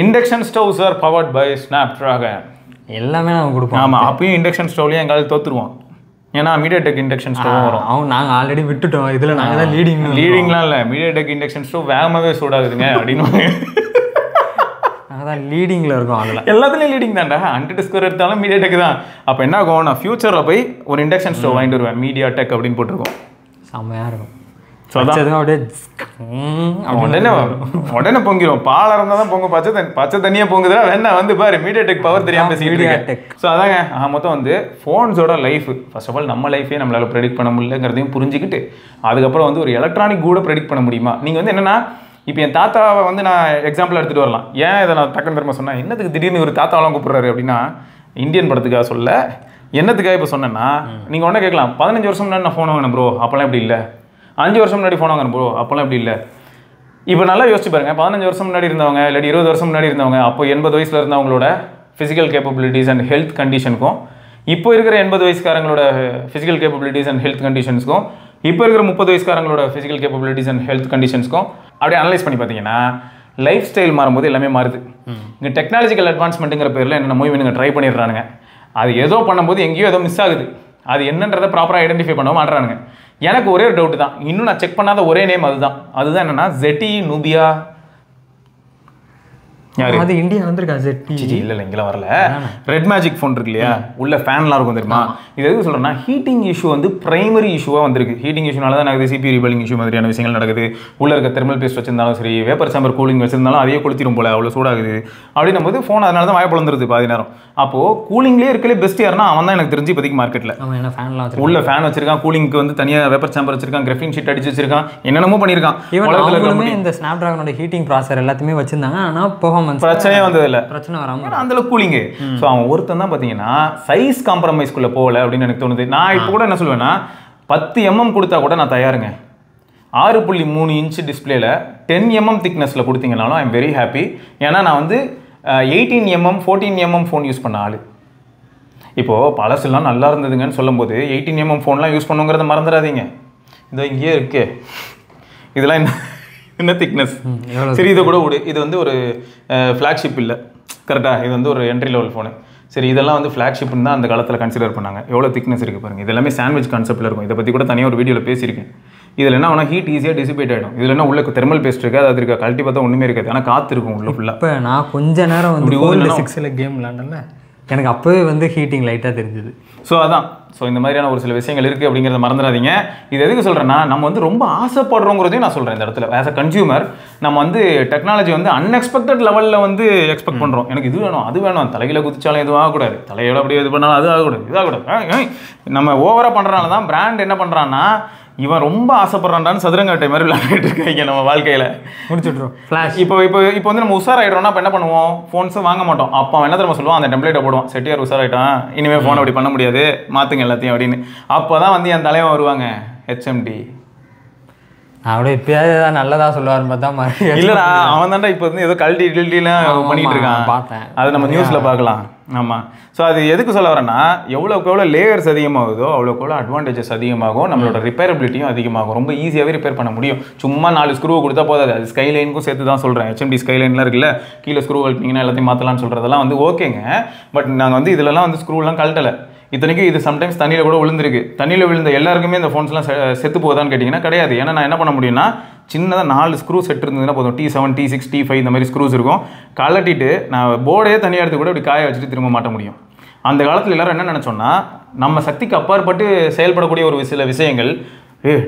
Induction stoves are powered by Snapdragon. எல்லாமே நாங்கள் கொடுப்போம். ஆமாம், அப்பயும் இண்டக்ஷன் ஸ்டவ்லேயும் எங்காவது தோற்றுருவோம். ஏன்னா மீடியாடெக் இண்டக்ஷன் ஸ்டவ் வரும். நாங்கள் ஆல்ரெடி விட்டுட்டோம். இதில் நாங்கள் தான் லீடிங்லாம் இல்லை. மீடியாடெக் இண்டக்ஷன் ஸ்டவ் வேகமாகவே சூடாகுதுங்க அப்படின்னு நாங்கள் தான் லீடிங்கில் இருக்கோம். அதில் எல்லாத்துலேயும் லீடிங் தான்டா. 100 ஸ்கோர் எடுத்தாலும் மீடியாடெக் தான். அப்போ என்ன ஆகும், நான் ஃபியூச்சரில் போய் ஒரு இண்டக்ஷன் ஸ்டவ் வாங்கிட்டு வருவேன், மீடியாடெக் அப்படின்னு போட்டிருக்கோம். செம்மையாக இருக்கும். ஸோ அதான் உடனே பொங்கிடும். பால் இருந்தால் தான் பொங்க, பச்சை தண்ணியாக பொங்குதா வேணா வந்து பாரு, மீடியாடெக் பவர் தெரியாமல் பேசிக்கிட்டு. ஸோ அதாங்க மொத்தம் வந்து ஃபோன்ஸோட லைஃப் ஃபர்ஸ்ட் ஆஃப் ஆல் நம்ம லைஃபே நம்மளால் ப்ரெடிக்ட் பண்ண முடியலங்கிறதையும் புரிஞ்சுக்கிட்டு அதுக்கப்புறம் வந்து ஒரு எலக்ட்ரானிக் கூட ப்ரெடிக்ட் பண்ண முடியுமா? நீங்கள் வந்து என்னென்னா, இப்போ என் தாத்தாவை வந்து நான் எக்ஸாம்பிள் எடுத்துகிட்டு வரலாம். ஏன் இதை நான் டக்குன்னு திரும்ப சொன்னேன், என்னத்துக்கு திடீர்னு ஒரு தாத்தாவெல்லாம் கூப்பிட்றாரு அப்படின்னா, இந்தியன் படத்துக்காக சொல்ல, என்னத்துக்காக இப்போ சொன்னேன்னா, நீங்கள் ஒன்றே கேட்கலாம், 15 வருஷம் முன்னாடி நான் ஃபோன் வாங்கினேன் ப்ரோ, அப்போல்லாம் இப்படி இல்லை. 5 வருஷம் முன்னாடி ஃபோன் வாங்கினேன் ப்ரோ, அப்போல்லாம் இப்படி இல்லை. இப்போ நல்லா யோசிச்சு பாருங்க, 15 வருஷம் முன்னாடி இருந்தவங்க இல்லாட்டி 20 வருஷம் முன்னாடி இருந்தவங்க, அப்போ 80 வயசில் இருந்தவங்களோட ஃபிசிக்கல் கேப்பபிலிட்டிஸ் அண்ட் ஹெல்த் கண்டிஷனுக்கும் இப்போ இருக்கிற 80 வயசுக்காரங்களோட ஃபிசிக்கல் கேப்பபிலிட்டிஸ் அண்ட் ஹெல்த் கண்டிஷன்ஸ்க்கும் இப்போ இருக்கிற 30 வயசுக்காரங்களோட ஃபிசிக்கல் கேப்பபிலிட்டிஸ் அண்ட் ஹெல்த் கண்டிஷன்ஸ்க்கும் அப்படியே அனலைஸ் பண்ணி பார்த்தீங்கன்னா லைஃப் ஸ்டைல் மாறும்போது எல்லாமே மாறுது. இங்கே டெக்னாலஜிக்கல் அட்வான்ஸ்மெண்ட்டுங்கிற பேரில் என்னென்ன மூவி நீங்கள் ட்ரை பண்ணிடுறானுங்க. அது ஏதோ பண்ணும்போது எங்கேயோ ஏதோ மிஸ் ஆகுது. அது என்னன்றதை ப்ராப்பராக ஐடென்டிஃபை பண்ண மாட்டுறானுங்க. எனக்கு ஒரே ஒரு டவுட் தான், இன்னும் நான் செக் பண்ணாத ஒரே நேம் அதுதான் என்னன்னா ZTE Nubia. அது இந்தியா வந்திருக்கா ZTE? இல்லை இங்கெல்லாம் வரல. ரெட் மேஜிக் ஃபோன் இருக்கு இல்லையா, உள்ள ஃபேன்லாம் இருக்கும் தெரியுமா? இது எதுக்கு சொல்கிறேன்னா, ஹீட்டிங் இஷ்யூ வந்து பிரைமரி இஷ்யூவாக வந்திருக்கு. ஹீட்டிங் இஷ்யூனால தான் நடக்குது. CPU ரீபலிங் இஷ்யூ மாதிரியான விஷயங்கள் நடக்குது. உள்ள இருக்க தெர்மல் பேஸ்ட் வச்சிருந்தாலும் சரி, வேப்பர் சாம்பர் கூலிங் வச்சிருந்தாலும் அதையே கொளுத்திரும் போல, அவ்வளோ சூடாகுது அப்படின்னும் போது ஃபோன் அதனால தான் வாய்ப்பு வந்துருது பாதி நேரம். அப்போது கூலிங்லேயே இருக்கலே பெஸ்ட் யாருன்னா அவன் தான் எனக்கு தெரிஞ்சு இப்போதைக்கு மார்க்கெட்டில். உள்ள ஃபேன் வச்சிருக்கான், கூலிங்க்கு வந்து தனியாக வேப்பர் சாம்பர் வச்சிருக்கான், கிராஃபின் ஷீட் அடிச்சு வச்சிருக்கான், என்னென்னமோ பண்ணியிருக்கான். இந்த ஸ்னாப் டிராகனோட ஹீட்டிங் ப்ராசர் எல்லாத்தையுமே வச்சிருந்தாங்க. ஆனால் பிரச்சனையே வந்ததில்லை, பிரச்சனை வராமல் அந்த கூலிங்கு. ஸோ அவன் ஒருத்தன் தான் பார்த்தீங்கன்னா சைஸ் காம்ப்ரமைஸ்குள்ளே போகல அப்படின்னு எனக்கு தோணுது. நான் இப்போ கூட என்ன சொல்லுவேன்னா, 10 mm கொடுத்தா கூட நான் தயாருங்க. 6.3 இன்ச் டிஸ்பிளேல 10 mm திக்னஸில் கொடுத்தீங்கனாலும் ஐ எம் வெரி ஹாப்பி. ஏன்னா நான் வந்து 18 mm 14 mm ஃபோன் யூஸ் பண்ண ஆள். இப்போது பழசுலாம் நல்லா இருந்ததுங்கன்னு சொல்லும்போது 18 mm ஃபோன்லாம் யூஸ் பண்ணுங்கிறத மறந்துடாதீங்க. இதோ இங்கேயே இருக்கே, இதெல்லாம் என்ன திக்னஸ். சரி, இதை கூட விடு, இது வந்து ஒரு ஃப்ளாக்ஷிப் இல்லை கரெக்டாக, இது வந்து ஒரு என்ட்ரி லெவல் ஃபோனு. சரி, இதெல்லாம் வந்து ஃப்ளாக்ஷிப்னு தான் அந்த காலத்தில் கன்சிடர் பண்ணாங்க. எவ்வளோ திக்னஸ் இருக்குது பாருங்கள். இது எல்லாமே சாண்ட்விச் கான்செப்ட்டில் இருக்கும். இதை பற்றி கூட தனியாக ஒரு வீடியோவில் பேசியிருக்கேன். இதில் என்ன ஆனால் ஹீட் ஈஸியாக டிசிபேட் ஆகிடும். இதில் என்ன உள்ள தெர்மல் பேஸ்ட் இருக்குது, அது இருக்கா, கழட்டி பார்த்தா ஒன்றுமே இருக்காது. ஆனால் காற்று இருக்கும் உள்ள ஃபுல்லாக. இப்போ நான் கொஞ்ச நேரம் வந்து 6 கேம் விளாண்டல, எனக்கு அப்போவே வந்து ஹீட்டிங் லைட்டாக தெரிஞ்சுது. ஸோ அதான், ஸோ இந்த மாதிரியான ஒரு சில விஷயங்கள் இருக்குது அப்படிங்கிறத மறந்துடாதீங்க. இது எதுக்கு சொல்கிறேன்னா, நம்ம வந்து ரொம்ப ஆசைப்படுறோங்கிறதையும் நான் சொல்கிறேன் இந்த இடத்துல. ஆஸ் அ கன்சியூமர் நம்ம வந்து டெக்னாலஜி வந்து அன்எக்ஸ்பெக்டட் லெவலில் வந்து எக்ஸ்பெக்ட் பண்ணுறோம். எனக்கு இது வேணும், அது வேணும், தலையில் குதிச்சாலும் எதுவும் ஆகக்கூடாது, தலையோட அப்படியே இது பண்ணாலும் அது ஆகக்கூடாது, இதாகக்கூடாது. நம்ம ஓவராக பண்ணுறனால தான் பிராண்ட் என்ன பண்ணுறான்னா, இவன் ரொம்ப ஆசைப்படுறான்டான்னு சதுரங்கட்டை மாதிரி விளையாடிட்டு இருக்காங்க நம்ம வாழ்க்கையில். முடிச்சுட்றோம் ஃப்ளாஷ். இப்போ வந்து நம்ம உஷாராயிடுறோம்னா இப்போ என்ன பண்ணுவோம், ஃபோன்ஸும் வாங்க மாட்டோம். அப்போ என்ன தெரியுமா சொல்லுவோம், அந்த டெம்ப்ளேட்டை போடுவோம், செட்டியார் உஷாராயிட்டான், இனிமேல் ஃபோன் அப்படி பண்ண முடியாது, மாற்றுங்க எல்லாத்தையும் அப்படின்னு. அப்போ தான் வந்து என் தலைவன் வருவாங்க, HMD. அவட இப்பயாவது ஏதாவது நல்லதாக சொல்லுவாருன்னு பார்த்தா மாதிரி இல்லைடா, அவன் தான்டா இப்போ வந்து ஏதோ கல்டிலாம் பண்ணிட்டு இருக்கான், பார்த்தேன். அது நம்ம நியூஸில் பார்க்கலாம். ஆமாம். ஸோ அது எதுக்கு சொல்ல வரேன்னா, எவ்வளோக்கு எவ்வளோ லேயர்ஸ் அதிகமாகுதோ அவ்வளோக்கு எவ்வளோ அட்வான்டேஜஸ் அதிகமாகும், நம்மளோட ரிப்பேரபிலிட்டியும் அதிகமாகும். ரொம்ப ஈஸியாகவே ரிப்பேர் பண்ண முடியும். சும்மா 4 ஸ்க்ரூவை கொடுத்தா போதாது. அது ஸ்கைலைனுக்கும் சேர்த்து தான் சொல்கிறேன். HMD ஸ்கைலைன்லாம் இருக்குல்ல, கீழே ஸ்க்ரூ கழட்டிங்கன்னா எல்லாத்தையும் மாற்றலாம்னு சொல்கிறதெல்லாம் வந்து ஓகேங்க. பட் நாங்கள் வந்து இதிலலாம் வந்து ஸ்க்ரூலாம் கழட்டலை. இத்தனைக்கும் இது சம்டைம்ஸ் தண்ணியில் கூட விழுந்திருக்கு. தண்ணியில் விழுந்த எல்லாருக்குமே இந்த ஃபோன்ஸ்லாம் செத்து போகுதான்னு கேட்டிங்கன்னா கிடையாது. ஏன்னா நான் என்ன பண்ண முடியும்னா, சின்னதாக 4 ஸ்க்ரூ செட் இருந்ததுன்னா போதும். T7 T6 T5 இந்த மாதிரி ஸ்க்ரூஸ் இருக்கும். கழட்டிட்டு நான் போர்டே தனியாக எடுத்து கூட இப்படி காய வச்சுட்டு திரும்ப மாட்ட முடியும். அந்த காலத்தில் எல்லோரும் என்ன நினச்சோன்னா, நம்ம சக்திக்கு அப்பாற்பட்டு செயல்படக்கூடிய ஒரு சில விஷயங்கள்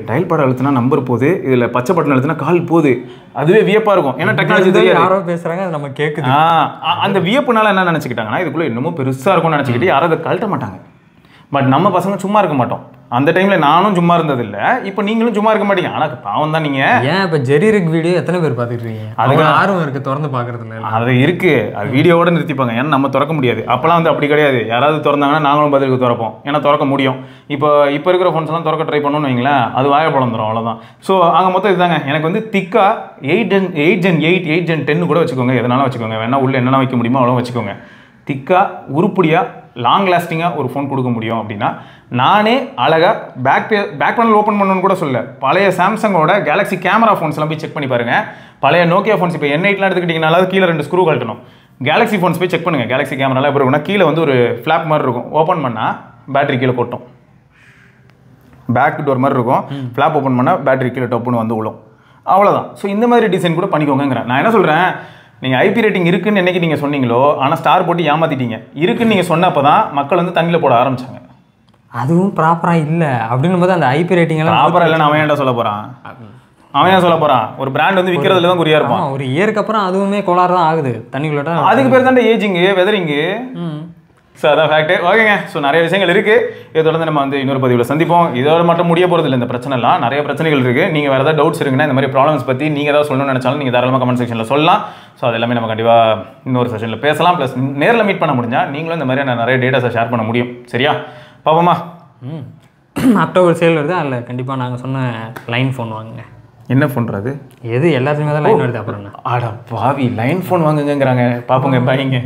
டயல் பாட் அழுத்தினா நம்பர் போகுது, இதில் பச்சை பட்டன் அழுத்தினா கால் போகுது. அதுவே வியப்பாக இருக்கும். ஏன்னா டெக்னாலஜி தெரியாது, யாரோ பேசுகிறாங்க, அது நம்ம கேட்குது. அந்த வியப்புனால என்ன நினச்சிக்கிட்டாங்கன்னா இதுக்குள்ளே இன்னமும் பெருசாக இருக்கும்னு நினச்சிக்கிட்டு யாரும் அதை கழட்ட மாட்டாங்க. பட் நம்ம பசங்க சும்மா இருக்க மாட்டோம். அந்த டைமில் நானும் சும்மா இருந்ததில்லை, இப்போ நீங்களும் சும்மா இருக்க மாட்டீங்க. ஆனால் பாவம் தான் நீங்கள். ஏன் இப்போ ஜெரிரிக் வீடியோ எத்தனை பேர் பார்த்துருக்கீங்க? அதுக்கு ஆர்வம் இருக்குது, திறந்து பார்க்குறதுல அது இருக்குது. அது வீடியோவோட நிறுத்திப்பாங்க, ஏன்னா நம்ம திறக்க முடியாது. அப்போலாம் வந்து அப்படி கிடையாது. யாராவது திறந்தாங்கன்னா நாங்களும் பதிலுக்கு திறப்போம், ஏன்னா திறக்க முடியும். இப்போ இருக்கிற ஃபோன்ஸ்லாம் திறக்க ட்ரை பண்ணணும்னு வைங்களேன், அது வாய பிளந்துடும், அவ்வளோதான். ஸோ அங்கே மொத்தம் இதுதாங்க. எனக்கு வந்து திக்காக 8 Gen 8 8 Gen 10 கூட வச்சுக்கோங்க, எதனாலும் வச்சுக்கோங்க. வேணா உள்ளே என்னென்ன வைக்க முடியுமோ அவ்வளோ வச்சுக்கோங்க. திக்காக உருப்படியாக லாங் லாஸ்டிங்காக ஒரு ஃபோன் கொடுக்க முடியும் அப்படின்னா நானே அழகாக பேக் பேனல் ஓப்பன் பண்ணணும்னு கூட சொல்ல. பழைய சாம்சங்கோட கேலக்ஸி கேமரா ஃபோன்ஸ்லாம் போய் செக் பண்ணி பாருங்கள். பழைய நோக்கியா ஃபோன்ஸ் இப்போ N8லாம் எடுத்துக்கிட்டிங்கனால கீழே 2 ஸ்க்ரூ கழட்டணும். கேலக்ஸி ஃபோன்ஸ் போய் செக் பண்ணுங்கள். கேலக்ஸி கேமராலாம் எப்படி இருக்குன்னா கீழே வந்து ஒரு ஃப்ளாப் மாதிரி இருக்கும், ஓப்பன் பண்ணால் பேட்டரி கீழே கொட்டும். பேக் டோர் மாதிரி இருக்கும், ஃப்ளாப் ஓப்பன் பண்ணால் பேட்டரி கீழே டப்புன்னு வந்து விழும். அவ்வளோதான். ஸோ இந்த மாதிரி டிசைன் கூட பண்ணிக்கோங்கிறேன். நான் என்ன சொல்கிறேன், நீங்கள் ஐபி ரேட்டிங் இருக்குன்னு என்னைக்கு நீங்கள் சொன்னீங்களோ, ஆனால் ஸ்டார் போட்டு ஏமாற்றிட்டீங்க. இருக்குன்னு நீங்கள் சொன்னப்போ தான் மக்கள் வந்து தண்ணியில் போட ஆரம்பித்தாங்க. அதுவும் ப்ராப்பராக இல்லை அப்படின்னு போது அந்த ஐபி ரேட்டிங் எல்லாம் ப்ராப்பராக இல்லைன்னு அவன் ஏன்டா சொல்ல போகிறான்? அவன் ஏன் சொல்ல போகிறான்? ஒரு பிராண்ட் வந்து விற்கிறதுல தான் குறியாக இருப்பான். ஒரு இயருக்கு அப்புறம் அதுவுமே கோளாறு தான் ஆகுது தண்ணிக்குள்ளே. அதுக்கு பேர் தான் ஏஜிங்கு, வெதரிங்கு. ஸோ அதான் ஃபேக்ட்டு. ஓகேங்க. ஸோ நிறைய விஷயங்கள் இருக்குது. இதை தொடர்ந்து நம்ம வந்து இன்னொரு பதிவில் சந்திப்போம். இதோட மட்டும் முடிய போகிறது இல்லை இந்த பிரச்சனைலாம். நிறைய பிரச்சனைகள் இருக்குது. நீங்கள் வேறு ஏதாவது டவுட்ஸ் இருக்குன்னா, இந்த மாதிரி ப்ராப்ளம்ஸ் பற்றி நீங்கள் ஏதாவது சொல்லணும்னு நினச்சாலும் நீங்கள் தாராளமாக கமெண்ட் செக்ஷனில் சொல்லலாம். ஸோ அது எல்லாமே நம்ம கண்டிப்பாக இன்னொரு செஷனில் பேசலாம். ப்ளஸ் நேரில் மீட் பண்ண முடிஞ்சால் நீங்களும் இந்த மாதிரி நிறைய டேட்டாஸை ஷேர் பண்ண முடியும். சரியா? பாப்போமா? அக்டோபர் சேல் வருது, அதில் கண்டிப்பாக நாங்கள் சொன்ன லைன் ஃபோன் வாங்குங்க. என்ன ஃபோன்றது? எது எல்லாத்துக்குமே தான் லைன் வருது. அப்புறம் ஆடா பாவி, லைன் ஃபோன் வாங்குங்கிறாங்க. பார்ப்போங்க, பாய்ங்க.